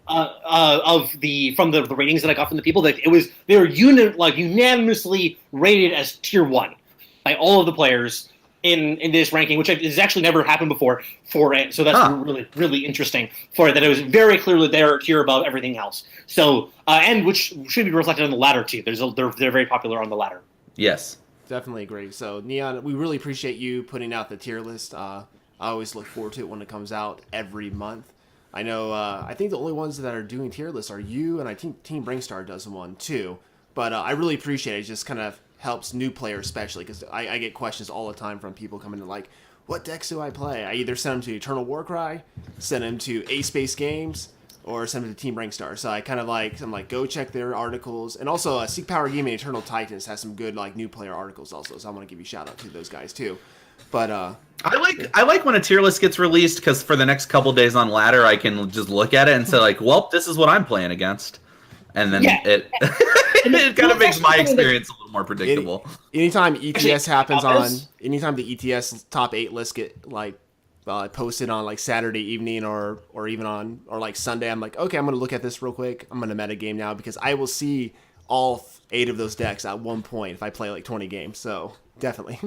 from the ratings that I got from the people that they were unanimously rated as tier 1 by all of the players in this ranking, which has actually never happened before for it. So that's really, really interesting for it, that it was very clearly they're tier above everything else. So and which should be reflected on the ladder too. They're very popular on the ladder. Yes. definitely agree. So Neon, we really appreciate you putting out the tier list. I always look forward to it when it comes out every month. I know. I think the only ones that are doing tier lists are you, and I think Team Bringstar does one too. But I really appreciate it. It just kind of helps new players, especially because I get questions all the time from people coming in like, "What decks do I play?" I either send them to Eternal Warcry, send them to A Space Games, or send them to Team Bringstar. So I kind of I'm like, go check their articles, and also Seek Power Gaming Eternal Titans has some good like new player articles also. So I want to give you a shout out to those guys too. But I like when a tier list gets released because for the next couple days on ladder, I can just look at it and say like, well, this is what I'm playing against, and then it it kind of makes my experience a little more predictable. Anytime ETS happens anytime the ETS top 8 lists get like posted on like Saturday evening or even on or like Sunday, I'm like, okay, I'm gonna look at this real quick. I'm gonna metagame now because I will see all 8 of those decks at one point if I play like 20 games. So definitely.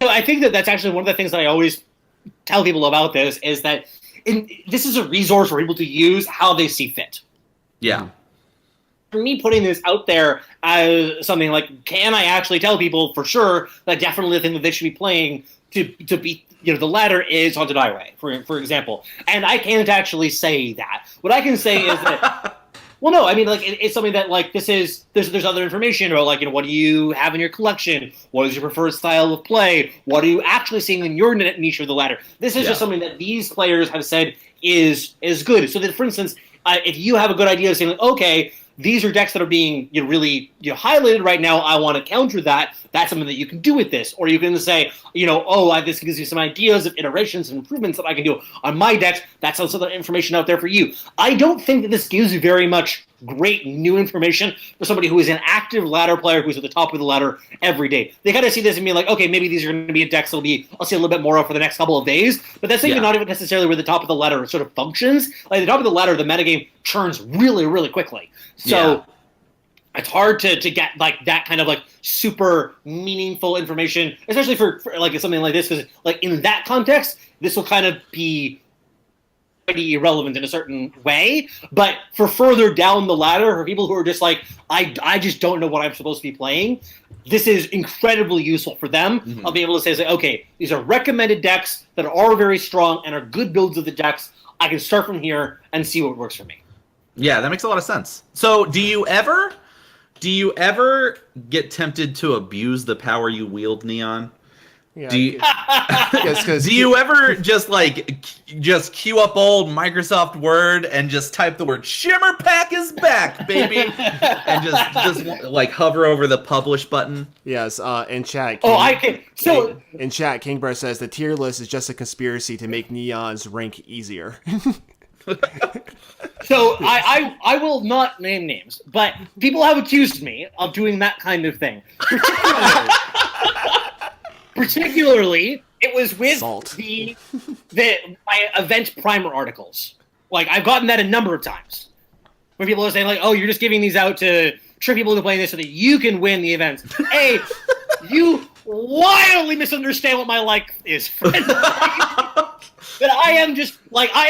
So I think that's actually one of the things that I always tell people about this is that this is a resource for people to use how they see fit. Yeah. For me, putting this out there as something like, can I actually tell people for sure that definitely the thing that they should be playing to beat the ladder is Haunted Highway, for example. And I can't actually say that. What I can say is that well, no, I mean, like, it's something that, like, there's other information about, like, what do you have in your collection? What is your preferred style of play? What are you actually seeing in your niche of the ladder? This is just something that these players have said is good. So that, for instance, if you have a good idea of saying, like, okay, these are decks that are being really highlighted right now, I want to counter that. That's something that you can do with this. Or you can say, this gives you some ideas of iterations and improvements that I can do on my decks. That's also the information out there for you. I don't think that this gives you very much great new information for somebody who is an active ladder player who's at the top of the ladder every day. They kind of see this and be like, okay, maybe these are going to be decks that'll be, I'll see a little bit more of for the next couple of days. But that's not even necessarily where the top of the ladder sort of functions. Like the top of the ladder, the metagame churns really, really quickly. So it's hard to get like that kind of like super meaningful information, especially for like something like this, because like in that context, this will kind of be pretty irrelevant in a certain way. But for further down the ladder, for people who are just like, I just don't know what I'm supposed to be playing, this is incredibly useful for them. I'll be able to say, okay, these are recommended decks that are very strong and are good builds of the decks. I can start from here and see what works for me. Yeah, that makes a lot of sense. So do you ever get tempted to abuse the power you wield, Neon? Yeah, do you ever just queue up old Microsoft Word and just type the word "Shimmer Pack is back, baby," and just like hover over the publish button? Yes. In chat. In chat, Kingbreath says the tier list is just a conspiracy to make Neon's rank easier. So I will not name names, but people have accused me of doing that kind of thing. Particularly, it was with my event primer articles. Like, I've gotten that a number of times. Where people are saying, like, oh, you're just giving these out to trick people into playing this so that you can win the events. Hey, you wildly misunderstand what my life is, friend. That I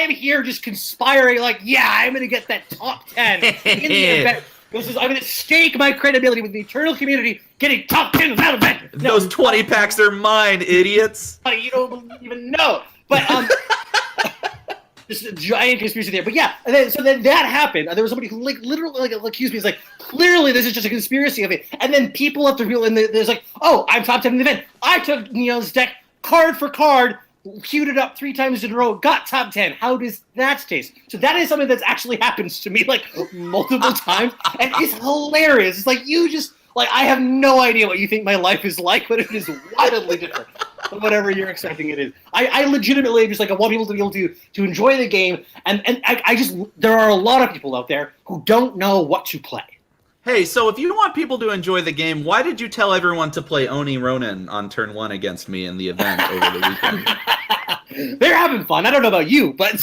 am here just conspiring, like, yeah, I'm going to get that top 10 in the event. I'm going to stake my credibility with the eternal community getting top 10 of that event. No, those 20 packs are mine, idiots. You don't even know. But, this is a giant conspiracy there. But yeah, so then that happened. There was somebody who literally accused me. He's like, clearly this is just a conspiracy of it. And then people have to realize, and there's like, oh, I'm top 10 in the event. I took Neon's deck card for card, queued it up 3 times in a row, got top 10. How does that taste? So that is something that's actually happens to me like multiple times, and it's hilarious. It's like you just I have no idea what you think my life is like, but it is wildly different than whatever you're expecting it is. I legitimately just I want people to be able to enjoy the game, and I just there are a lot of people out there who don't know what to play. Hey, so if you want people to enjoy the game, why did you tell everyone to play Oni Ronin on turn 1 against me in the event over the weekend? They're having fun. I don't know about you, but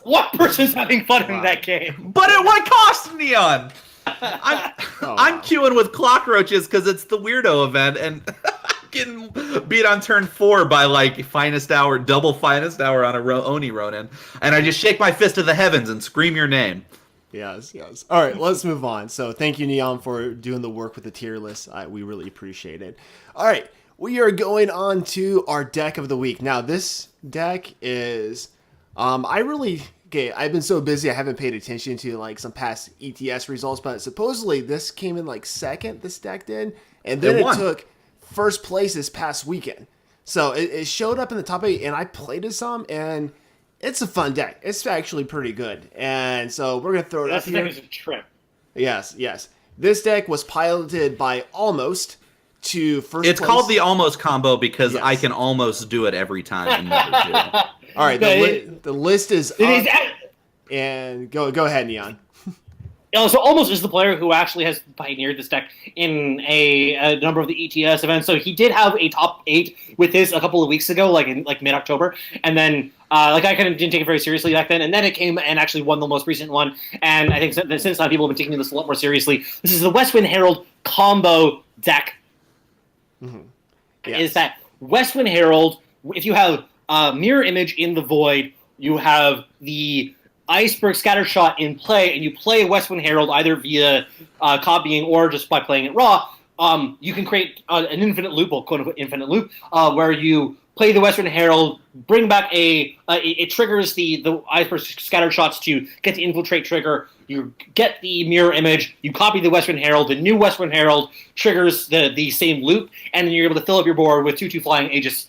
what person's having fun in that game? But at what cost, Neon? I'm queuing with cockroaches because it's the weirdo event, and getting beat on turn 4 by double finest hour on a Oni Ronin, and I just shake my fist to the heavens and scream your name. Yes. All right, let's move on. So thank you, Neon, for doing the work with the tier list. We really appreciate it. All right, we are going on to our deck of the week. Now, this deck is, I've been so busy I haven't paid attention to like some past ETS results, but supposedly this came in like second, this deck did, and then it took first place this past weekend. So it showed up in the top 8, and I played it some, and it's a fun deck. It's actually pretty good. And so we're going to throw it up here. That's a trip. Yes. This deck was piloted by Almost to first place. It's called the Almost combo because I can almost do it every time and never do it. All right, the list is up. And go ahead, Neon. So Almost is the player who actually has pioneered this deck in a number of the ETS events. So he did have a top 8 with this a couple of weeks ago, like in mid-October, and then I kind of didn't take it very seriously back then. And then it came and actually won the most recent one. And I think since then people have been taking this a lot more seriously. This is the West-Wind Herald Combo Deck. Mm-hmm. Yes. Is that West-Wind Herald? If you have Mirror Image in the Void, you have the Iceberg Scattershot in play, and you play West-Wind Herald either via copying or just by playing it raw, you can create an infinite loop, or quote-unquote infinite loop, where you play the West-Wind Herald, bring back it triggers the Iceberg Scattershots to get the Infiltrate trigger, you get the Mirror Image, you copy the West-Wind Herald, the new West-Wind Herald triggers the same loop, and then you're able to fill up your board with 2/2 flying Aegis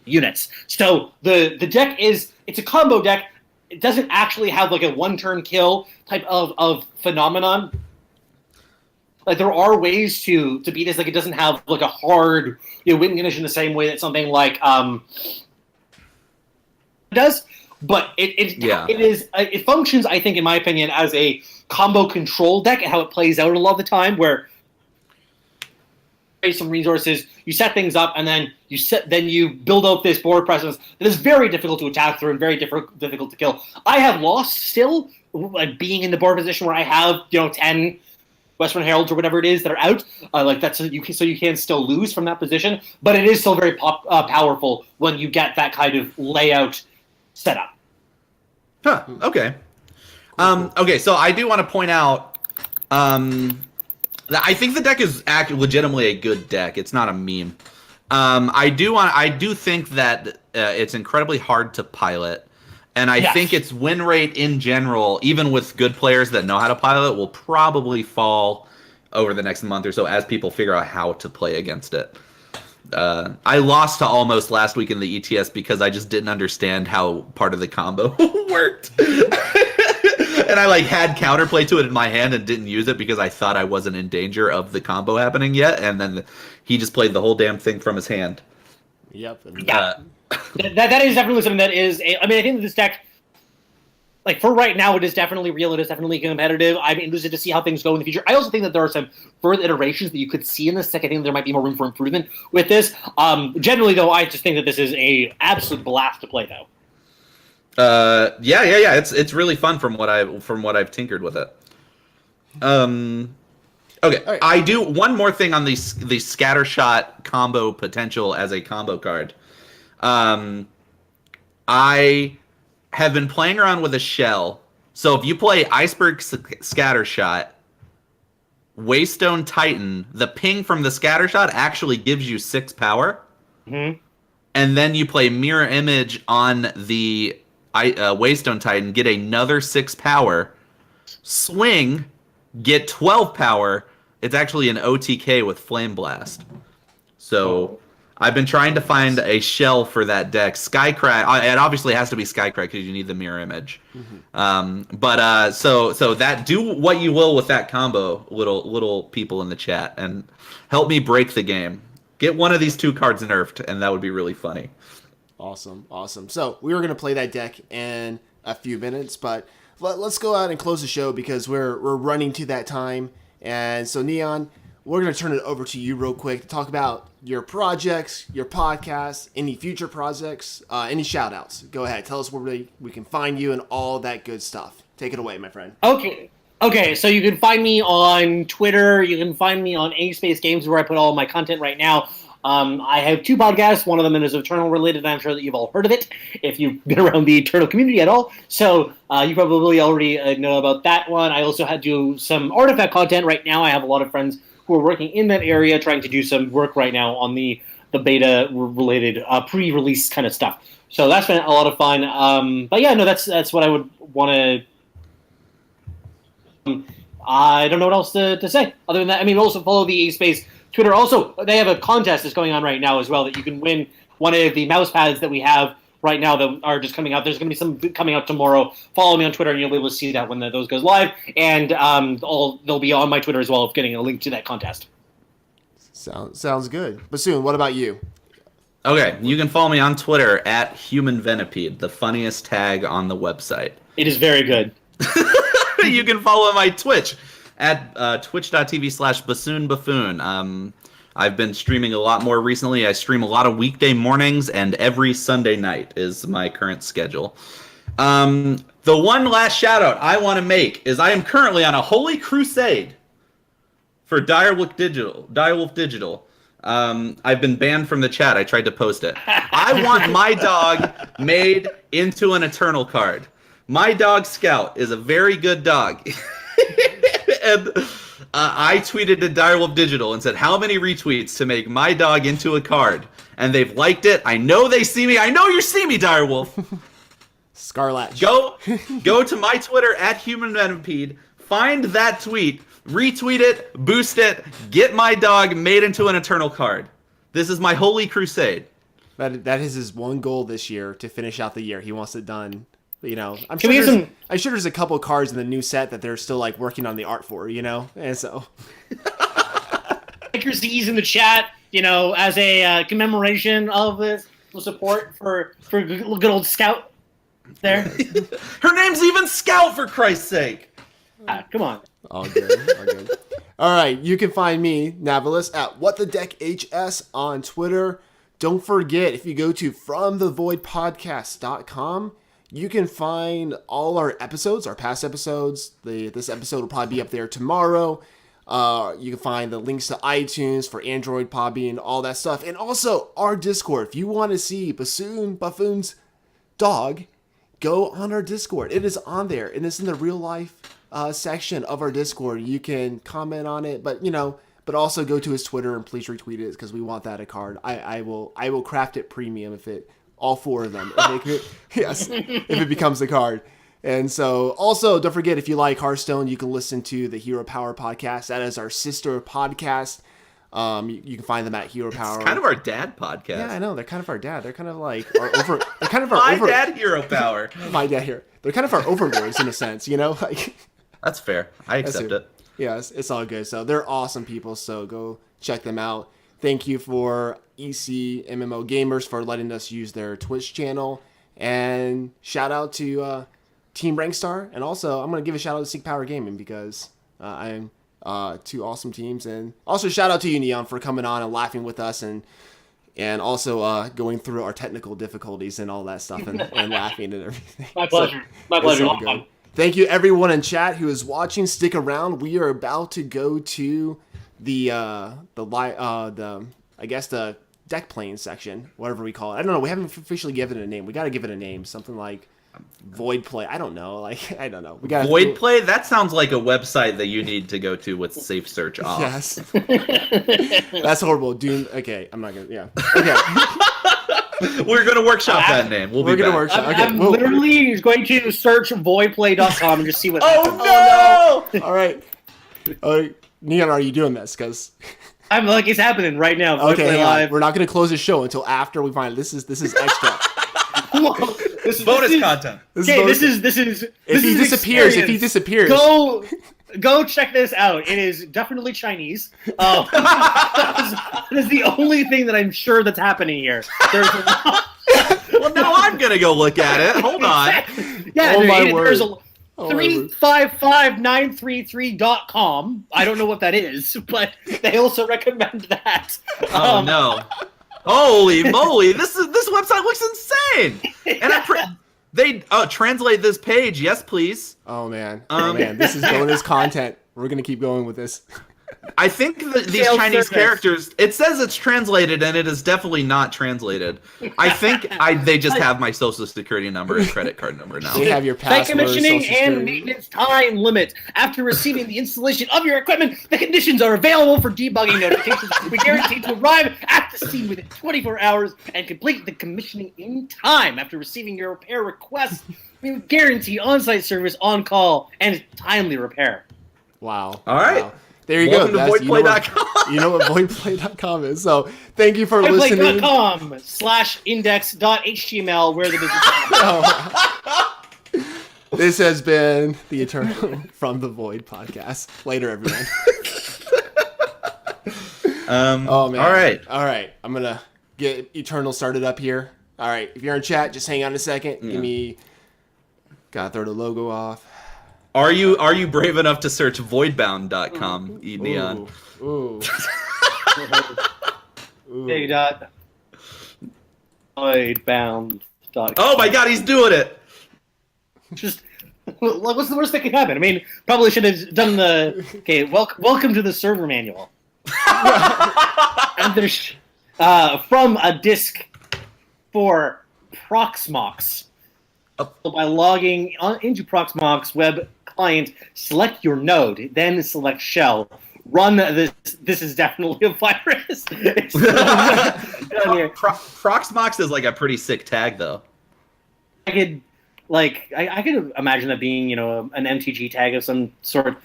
units. So the deck it's a combo deck. It doesn't actually have like a one-turn kill type of phenomenon. Like there are ways to beat this. Like it doesn't have like a hard win condition the same way that something like does. But it functions, I think, in my opinion, as a combo control deck and how it plays out a lot of the time, where some resources, you set things up, and then you build out this board presence that is very difficult to attack through and very difficult to kill. I have lost still, like being in the board position where I have 10 West-Wind Heralds or whatever it is that are out. So you can still lose from that position, but it is still very powerful when you get that kind of layout set up. Huh. Okay. Okay. So I do want to point out. I think the deck is legitimately a good deck. It's not a meme. I do think that it's incredibly hard to pilot, and I think its win rate in general, even with good players that know how to pilot, will probably fall over the next month or so as people figure out how to play against it. I lost to Almost last week in the ETS because I just didn't understand how part of the combo worked. And I had counterplay to it in my hand and didn't use it because I thought I wasn't in danger of the combo happening yet, and then he just played the whole damn thing from his hand. Yep. That is definitely something that is. I think that this deck, for right now, it is definitely real. It is definitely competitive. I'm interested to see how things go in the future. I also think that there are some further iterations that you could see in this deck. I think there might be more room for improvement with this. Generally, though, I just think that this is a absolute blast to play, though. Yeah. It's really fun from what I've tinkered with it. Okay, right. I do one more thing on the Scattershot combo potential as a combo card. I have been playing around with a shell. So if you play Iceberg Scattershot, Waystone Titan, the ping from the Scattershot actually gives you 6 power. Mm-hmm. And then you play Mirror Image on the Waystone Titan, get another 6 power, swing, get 12 power. It's actually an OTK with Flame Blast. So I've been trying to find a shell for that deck. Skycrack, it obviously has to be Skycrack because you need the Mirror Image. Mm-hmm. So that, do what you will with that combo, little people in the chat, and help me break the game. Get one of these 2 cards nerfed, and that would be really funny. Awesome. So we were going to play that deck in a few minutes, but let's go out and close the show because we're running to that time. And so, Neon, we're going to turn it over to you real quick to talk about your projects, your podcasts, any future projects, any shout-outs. Go ahead. Tell us where we can find you and all that good stuff. Take it away, my friend. Okay, so you can find me on Twitter. You can find me on A Space Games, where I put all my content right now. I have 2 podcasts. One of them is Eternal related, and I'm sure that you've all heard of it if you've been around the Eternal community at all. So you probably already know about that one. I also had to do some Artifact content. Right now I have a lot of friends who are working in that area trying to do some work right now on the beta-related pre-release kind of stuff. So that's been a lot of fun. But yeah, no, that's what I would want to... I don't know what else to say. Other than that, I mean, also follow the A-Space Twitter. Also, they have a contest that's going on right now as well that you can win one of the mouse pads that we have right now that are just coming out. There's going to be some coming out tomorrow. Follow me on Twitter and you'll be able to see that when those goes live. And they'll be on my Twitter as well, of getting a link to that contest. Sounds good. Bassoon, what about you? Okay, you can follow me on Twitter at HumanVenipede, the funniest tag on the website. It is very good. You can follow my Twitch at twitch.tv/bassoonbuffoon. I've been streaming a lot more recently. I stream a lot of weekday mornings, and every Sunday night is my current schedule. The one last shout out I want to make is I am currently on a holy crusade for Direwolf Digital. I've been banned from the chat. I tried to post it. I want my dog made into an Eternal card. My dog Scout is a very good dog. And I tweeted to Direwolf Digital and said, how many retweets to make my dog into a card? And they've liked it. I know they see me. I know you see me, Direwolf. Scarlatch. Go to my Twitter at HumanVenipede. Find that tweet. Retweet it. Boost it. Get my dog made into an Eternal card. This is my holy crusade. That is his one goal this year, to finish out the year. He wants it done. You know, I'm Can sure there's a couple cards in the new set that they're still like working on the art for, you know, and so. Z's in the chat, you know, as a commemoration of this support for good old Scout. There, her name's even Scout, for Christ's sake. Come on. All good. All right, you can find me, Navalis, at WhatTheDeckHS on Twitter. Don't forget, if you go to FromTheVoidPodcast.com, you can find all our episodes, our past episodes. This episode will probably be up there tomorrow. You can find the links to iTunes for Android, Podbean, all that stuff. And also our Discord. If you want to see Buffoon's dog, go on our Discord. It is on there, and it's in the real life section of our Discord. You can comment on it, but also go to his Twitter and please retweet it, because we want that a card. I will craft it premium if it. All 4 of them. If it becomes a card. And so, also, don't forget, if you like Hearthstone, you can listen to the Hero Power podcast. That is our sister podcast. You can find them at Hero Power. It's kind of our dad podcast. Yeah, I know. They're kind of our dad. They're kind of like dad, Hero Power. My dad here. They're kind of our overlords in a sense, you know? Like, that's fair. I accept it. Yes, it's all good. So they're awesome people. So go check them out. Thank you for EC MMO Gamers for letting us use their Twitch channel. And shout out to Team Rankstar. And also, I'm going to give a shout out to Seek Power Gaming, because I'm 2 awesome teams. And also shout out to you, Neon, for coming on and laughing with us, and also going through our technical difficulties and all that stuff, and laughing and everything. My pleasure. My pleasure. Thank you, everyone in chat who is watching. Stick around. We are about to go to the deck playing section, whatever we call it. I don't know. We haven't officially given it a name. We got to give it a name. Something like Void Play. I don't know. I don't know. We got Void Play. That sounds like a website that you need to go to with safe search off. Yes. That's horrible. Doom. Okay, I'm not gonna. Yeah. Okay. We're gonna workshop that name. We're gonna workshop. Okay. I'm literally going to search voidplay.com and just see what happens. Oh no! All right. Neon, are you doing this? Because I'm like, it's happening right now. Okay, live. We're not going to close the show until after we find this is extra. This is bonus content. If he disappears. Go check this out. It is definitely Chinese. That is the only thing that I'm sure that's happening here. Well, now I'm gonna go look at it. Hold on. Yeah, my word. There's 355933.com. I don't know what that is, but they also recommend that. Oh no! Holy moly! This website looks insane. And they translate this page. Yes, please. Oh man! This is bonus content. We're gonna keep going with this. I think these Failed Chinese service. characters. It says it's translated, and it is definitely not translated. I think they just have my social security number and credit card number now. They have your Site password, commissioning social and security. maintenance time limit. After receiving the installation of your equipment, the conditions are available for debugging notifications. We guarantee to arrive at the scene within 24 hours and complete the commissioning in time. After receiving your repair request, we guarantee on-site service, on-call, and timely repair. Wow. All right. Wow. There you Welcome go. to That's, voidplay.com. you know what voidplay.com is. So thank you for listening. Voidplay.com/index.html where the business Oh. This has been the Eternal from the Void podcast. Later, everyone. Oh man. All right. I'm gonna get Eternal started up here. All right. If you're in chat, just hang on a second. Yeah. Give me. Gotta throw the logo off. Are you brave enough to search voidbound.com, Neon? Ooh. Big dot. Voidbound.com. Oh my God, he's doing it! Just what's the worst that could happen? I mean, probably should have done the welcome to the server manual. And there's from a disk for Proxmox. So by logging into Proxmox web client, select your node, then select shell. Run this. This is definitely a virus. It's down here. Proxmox is like a pretty sick tag, though. I could imagine that being, an MTG tag of some sort.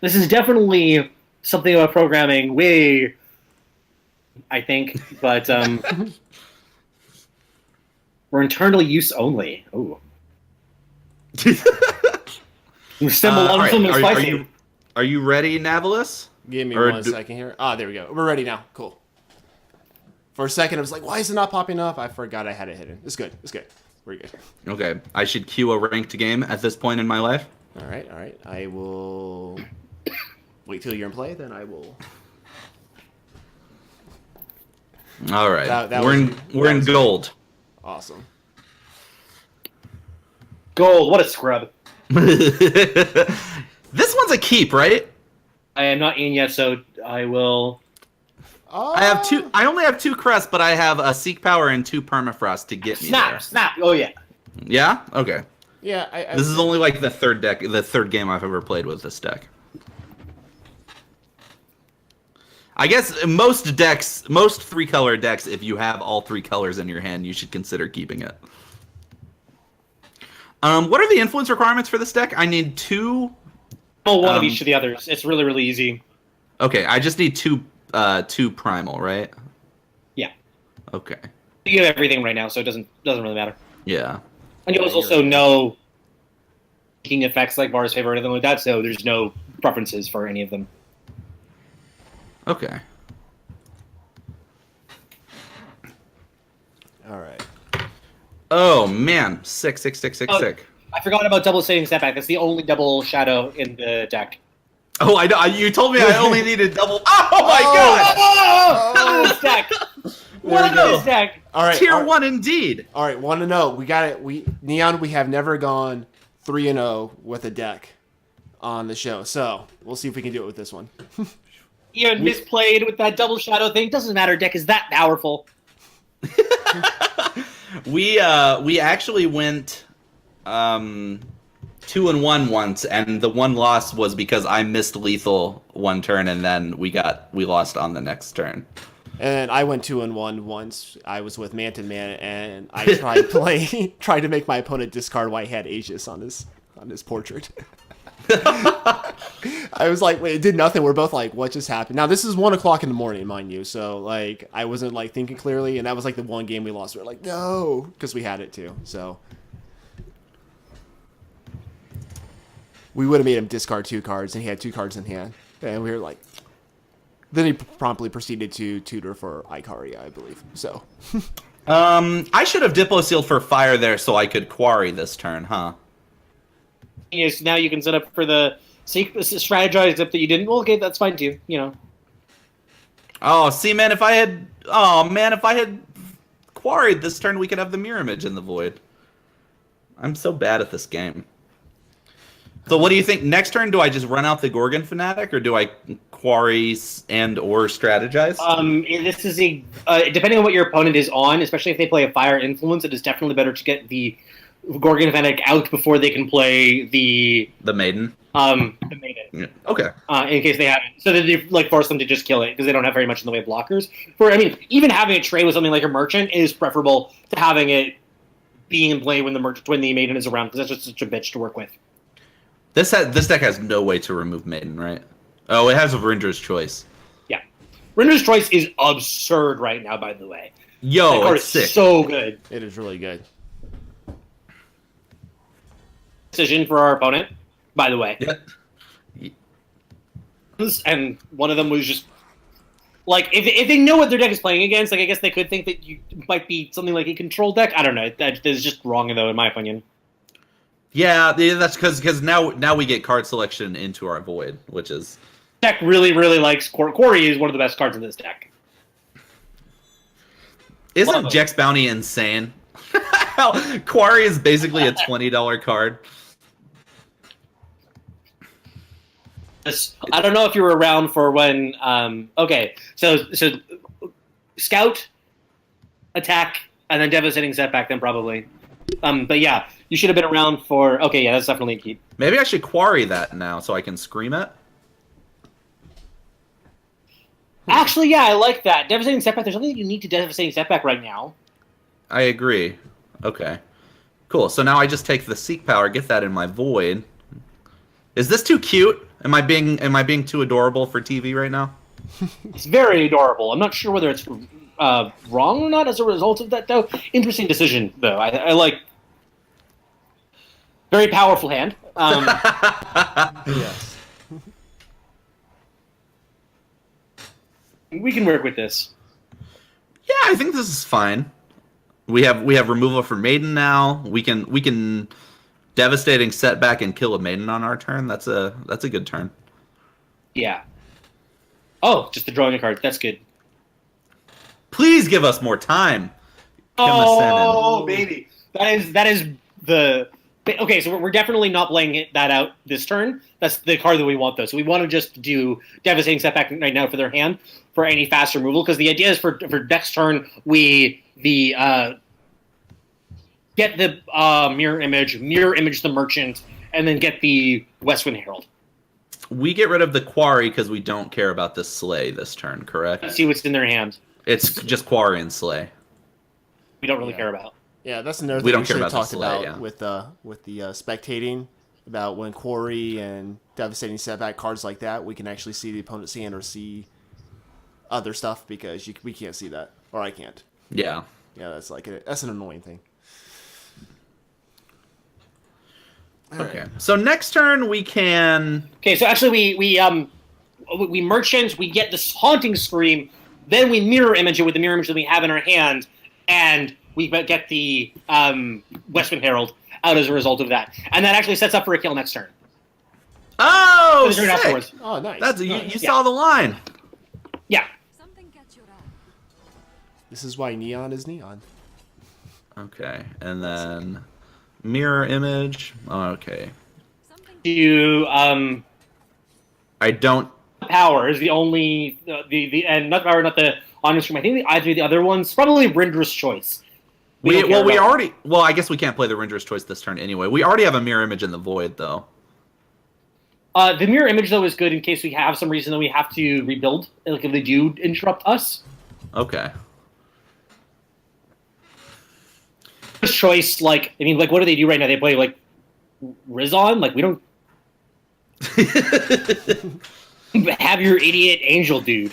This is definitely something about programming I think, but for internal use only. Ooh. Symbol on something spicy. Are you ready, Navalis? Give me 1 second here. Ah, there we go. We're ready now. Cool. For a second, I was like, why is it not popping up? I forgot I had it hidden. It's good. It's good. We're good. Okay. I should queue a ranked game at this point in my life. All right. All right. I will wait till you're in play, then I will. All right. That we're in was gold. Awesome. Gold. What a scrub. This one's a keep, right? I am not in yet, so I will. Oh. I only have 2 crests, but I have a Seek Power and 2 Permafrost to get me there. Snap. Oh yeah. Yeah? Okay. Yeah. This is only like the third game I've ever played with this deck. I guess most 3-color decks, if you have all 3 colors in your hand, you should consider keeping it. What are the influence requirements for this deck? I need 2. One of each of the others. It's really, really easy. Okay, I just need 2 primal, right? Yeah. Okay. You have everything right now, so it doesn't really matter. Yeah. And you also know making effects like Bar's Favor or anything like that, so there's no preferences for any of them. Okay. All right. Oh man, sick. I forgot about double saving setback. That's the only double shadow in the deck. Oh, I know. You told me I only needed double. Oh my god! Oh, this deck. What is this deck? All right. Tier 1 indeed. All right. Want to know? We got it. Neon. We have never gone 3-0 with a deck on the show, so we'll see if we can do it with this one. You misplayed with that double shadow thing. Doesn't matter. Deck is that powerful. We actually went 2-1 once, and the one loss was because I missed lethal one turn, and then we lost on the next turn. And I went 2-1 once. I was with Manton Man, and I tried to make my opponent discard while he had Aegis on his portrait. I was like, wait, it did nothing. We're both like, what just happened? Now this is 1 o'clock in the morning, mind you. So like, I wasn't like thinking clearly, and that was like the one game we lost. We were like, no, because we had it too. So we would have made him discard 2 cards, and he had 2 cards in hand, and we were like. Then he promptly proceeded to tutor for Ikaria, I believe. So, I should have Diplo sealed for fire there so I could quarry this turn, huh? Yes, now you can set up for the strategize up that you didn't. Well, okay, that's fine too. Oh, see, man, if I had quarried this turn, we could have the mirror image in the void. I'm so bad at this game. So what do you think? Next turn, do I just run out the Gorgon Fanatic, or do I quarry and or strategize? This is depending on what your opponent is on, especially if they play a Fire Influence, it is definitely better to get the Gorgon Fanatic out before they can play the Maiden. The Maiden. Yeah. Okay. In case they haven't, so that you force them to just kill it because they don't have very much in the way of blockers. Even having a trade with something like a Merchant is preferable to having it being in play when the Maiden is around, because that's just such a bitch to work with. This deck has no way to remove Maiden, right? Oh, it has a Render's Choice. Yeah, Render's Choice is absurd right now. By the way, yo, that card it's is sick. So good. It is really good. Decision for our opponent, by the way. Yeah. And one of them was just like, if they know what their deck is playing against, like I guess they could think that you might be something like a control deck. I don't know. That is just wrong, though, in my opinion. Yeah, that's because now we get card selection into our Void, which is Deck really likes Quarry is one of the best cards in this deck. Isn't Jex Bounty insane? Quarry is basically a $20 card. I don't know if you were around for when. Okay, so Scout, Attack, and then Devastating Setback. Then probably. But yeah, you should have been around for. Okay, yeah, that's definitely a keep. Maybe I should quarry that now so I can scream it. Actually, yeah, I like that. Devastating Setback. There's something unique to Devastating Setback right now. I agree. Okay. Cool. So now I just take the Seek Power, get that in my Void. Is this too cute? Am I being too adorable for TV right now? It's very adorable. I'm not sure whether it's wrong or not as a result of that, though. Interesting decision, though. I like. Very powerful hand. Yes. We can work with this. Yeah, I think this is fine. We have removal for Maiden now. We can Devastating Setback and kill a Maiden on our turn. That's a good turn. Yeah. Oh, just the drawing a card. That's good. Please give us more time. Oh, baby. That is the... Okay, so we're definitely not playing that out this turn. That's the card that we want, though. So we want to just do Devastating Setback right now for their hand for any fast removal, because the idea is for next turn we get the mirror image the Merchant, and then get the West-Wind Herald. We get rid of the Quarry because we don't care about the Slay this turn, correct? Let's see what's in their hand. It's just Quarry and Slay. We don't really care about. Yeah, that's another thing We don't we care should have about talked the Slay, about yeah. with the spectating, about when Quarry and Devastating Setback, cards like that, we can actually see the opponent's hand or see other stuff, because we can't see that, or I can't. Yeah. Yeah, that's an annoying thing. Okay. So next turn we can. Okay, so actually we Merchant, we get this Haunting Scream, then we mirror image it with the mirror image that we have in our hand, and we get the West-Wind Herald out as a result of that. And that actually sets up for a kill next turn. Oh, Turn afterwards. sick. Oh, nice. That's you Nice. saw the line. Yeah. This is why neon is neon. Okay, and then mirror image. Oh, okay. You I don't. Power is the only and not power, not the honest stream. I think either of the other ones, probably Render's Choice. We already. Well, I guess we can't play the Render's Choice this turn anyway. We already have a mirror image in the Void, though. The mirror image, though, is good in case we have some reason that we have to rebuild, like if they do interrupt us. Okay. Choice, what do they do right now? They play like Rizon. Like, we don't have your idiot angel dude.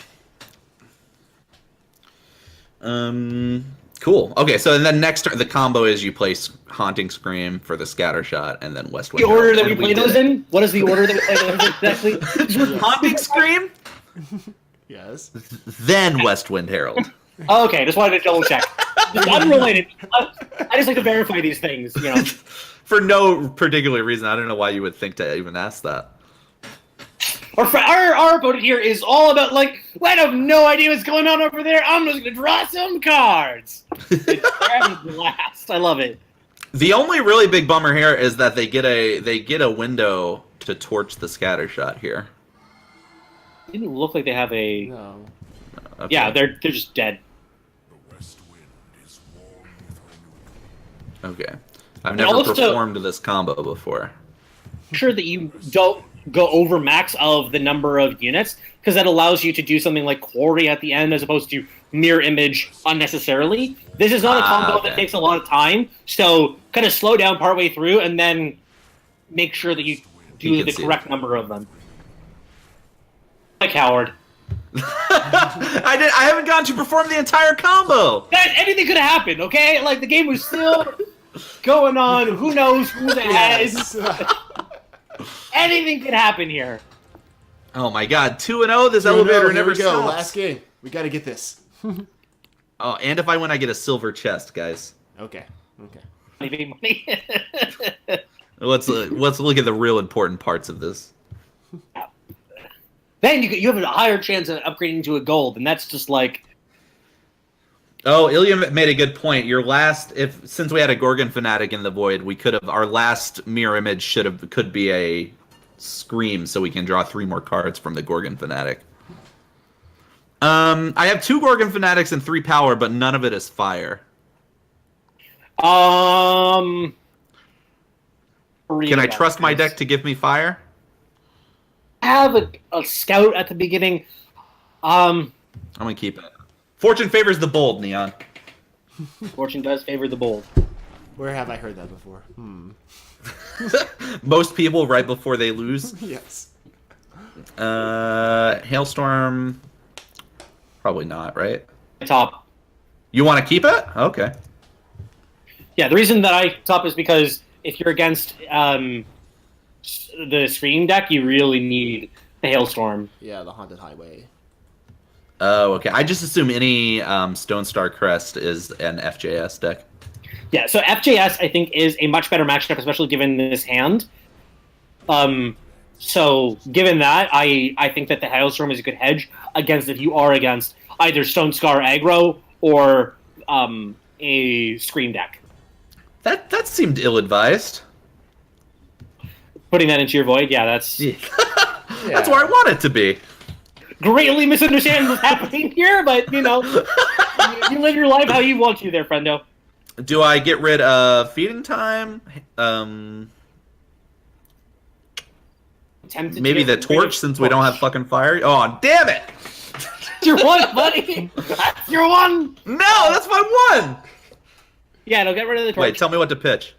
Cool. Okay, so then next turn, the combo is you place Haunting Scream for the Scatter Shot, and then West-Wind The order Herald, that we and play did those it. in? What is the order that we play those in exactly? Haunting Scream, Yes. then West-Wind Herald. Oh, okay, just wanted to double check. Unrelated. I just like to verify these things, you know. For no particular reason. I don't know why you would think to even ask that. Our opponent here is all about, like, well, I have no idea what's going on over there. I'm just going to draw some cards. It's having a blast. I love it. The only really big bummer here is that they get a window to torch the scatter shot here. It didn't look like they have a. No. Okay. Yeah, they're just dead. Okay. I've never also- performed this combo before. Sure that you don't go over max of the number of units, because that allows you to do something like quarry at the end as opposed to mirror image unnecessarily. This is not a combo that takes a lot of time, so kind of slow down partway through and then make sure that you do the correct number of them. A coward. I haven't gotten to perform the entire combo. Guys, anything could have happened, okay? Like, the game was still going on. Who knows who's ahead? Yes. Anything could happen here. Oh my god, 2-0, this 2-0, elevator here never we go. stops. Last game. We got to get this. Oh, and if I win, I get a silver chest, guys. Okay. Money. Let's look at the real important parts of this. Then you have a higher chance of upgrading to a gold, and that's just like... Oh, Ilya made a good point. Since we had a Gorgon Fanatic in the Void, we could have our last mirror image could be a Scream, so we can draw 3 more cards from the Gorgon Fanatic. I have 2 Gorgon Fanatics and 3 power, but none of it is fire. Can I trust my deck to give me fire? Have a scout at the beginning. I'm gonna keep it. Fortune favors the bold, Neon. Fortune does favor the bold. Where have I heard that before? Most people right before they lose. Yes. Hailstorm. Probably not, right? Top. You want to keep it? Okay. Yeah, the reason that I top is because if you're against the Scream deck, you really need the Hailstorm. Yeah, the Haunted Highway. Oh, okay. I just assume any Stone Star Crest is an FJS deck. Yeah, so FJS, I think, is a much better matchup, especially given this hand. So, given that, I think that the Hailstorm is a good hedge against if you are against either Stone Scar aggro or a Scream deck. That seemed ill-advised. Putting that into your Void, yeah, that's... Yeah. That's where I want it to be. Greatly misunderstanding what's happening here, but, you live your life how you want to there, friendo. Do I get rid of Feeding Time? Maybe the Torch, since we don't have fucking fire? Oh, damn it! That's your one, buddy! That's your one! No, that's my one! Yeah, no, get rid of the Torch. Wait, tell me what to pitch.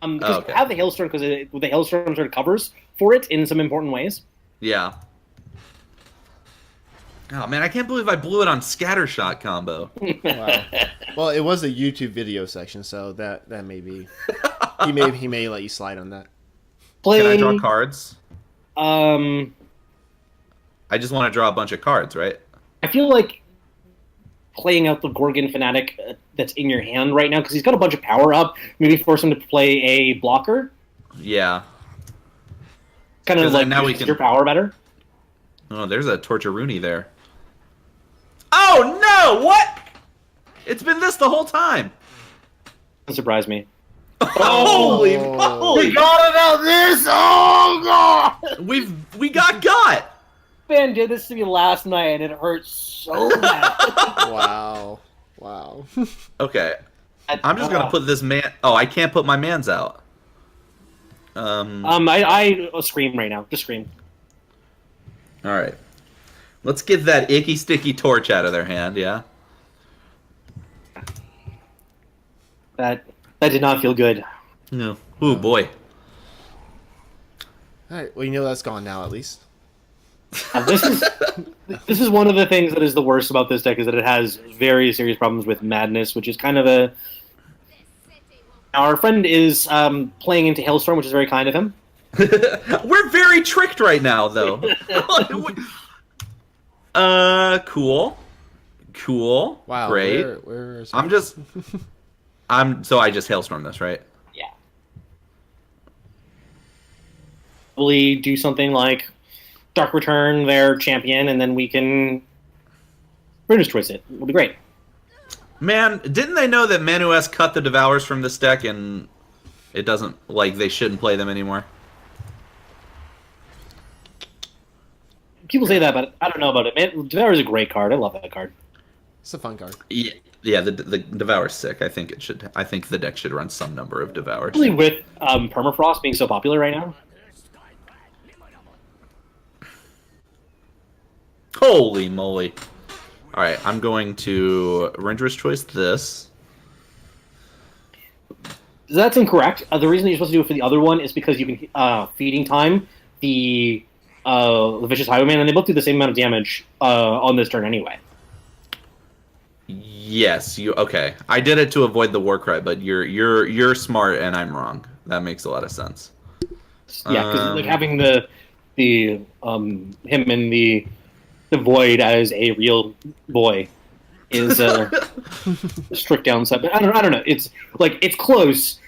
Because okay. have the Hailstorm, because the Hailstorm sort of covers for it in some important ways. Yeah. Oh, man, I can't believe I blew it on Scattershot combo. Wow. Well, it was a YouTube video section, so that may be... he may let you slide on that. Can I draw cards? I just want to draw a bunch of cards, right? feel like playing out the Gorgon Fanatic that's in your hand right now, because he's got a bunch of power up, maybe force him to play a blocker. Yeah. Kind of like now we uses can... your power better. Oh, there's a Torture-Rooney there. Oh, no! What? It's been this the whole time. Doesn't surprise me. Holy moly! We got about this! Oh, God! We got! Ben did this to me last night, and it hurts so bad. Wow. Okay. I'm just gonna put this man... Oh, I can't put my mans out. I scream right now. Just scream. Alright. Let's get that icky, sticky torch out of their hand, yeah? That did not feel good. No. Ooh, boy. Alright, well, that's gone now, at least. This is one of the things that is the worst about this deck, is that it has very serious problems with madness, which is kind of a... Our friend is playing into Hailstorm, which is very kind of him. We're very tricked right now, though. Cool. Wow. Great. Where is So I just Hailstorm this, right? Yeah. Probably do something like Dark Return their champion, and then we can British twist it. It'll be great. Man, didn't they know that Manu-S cut the Devours from this deck and it doesn't, like, they shouldn't play them anymore? People say that, but I don't know about it. Man, Devour is a great card. I love that card. It's a fun card. Yeah, the Devour's sick. I think the deck should run some number of Devours. Especially with Permafrost being so popular right now. Holy moly. Alright, I'm going to Render's Choice this. That's incorrect. The reason you're supposed to do it for the other one is because you can feeding time the Vicious Highwayman, and they both do the same amount of damage on this turn anyway. Yes, okay. I did it to avoid the Warcry, but you're smart and I'm wrong. That makes a lot of sense. Yeah, because like having the him in the Void as a real boy is a strict downside. But I don't know. It's like it's close.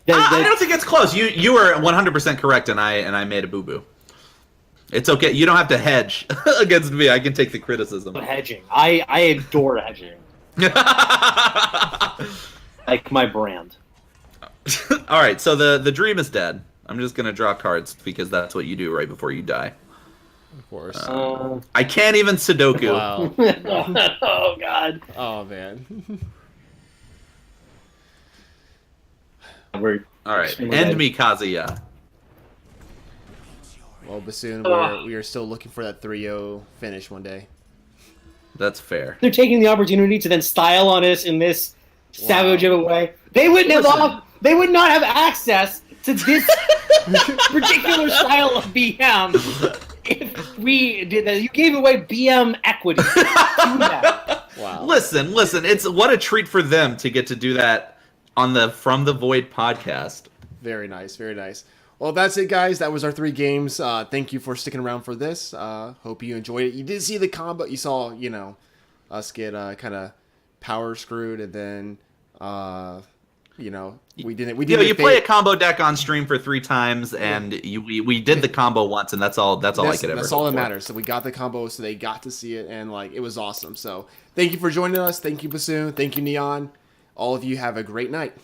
I don't think it's close. You were 100% correct, and I made a boo boo. It's okay. You don't have to hedge against me. I can take the criticism. Hedging. I adore hedging. Like my brand. All right. So the dream is dead. I'm just gonna draw cards because that's what you do right before you die. Of course. I can't even Sudoku. Wow. Oh God. Oh man. We're all right. End me, Kazuya. Well, Bassoon, we are still looking for that 3-0 finish one day. That's fair. They're taking the opportunity to then style on us in this savage of a way. They would They would not have access to this particular style of BM if we did that. You gave away BM equity. Do that. Wow. Listen. It's what a treat for them to get to do that on the From the Void podcast. Very nice. Very nice. Well, that's it, guys. That was our 3 games. Thank you for sticking around for this. Hope you enjoyed it. You did see the combo. You saw, us get kind of power screwed, and then, we didn't. You play a combo deck on stream for 3 times, and we did the combo once, and that's all I could ever. That's all that matters. So we got the combo, so they got to see it, and it was awesome. So thank you for joining us. Thank you, Bassoon. Thank you, Neon. All of you have a great night.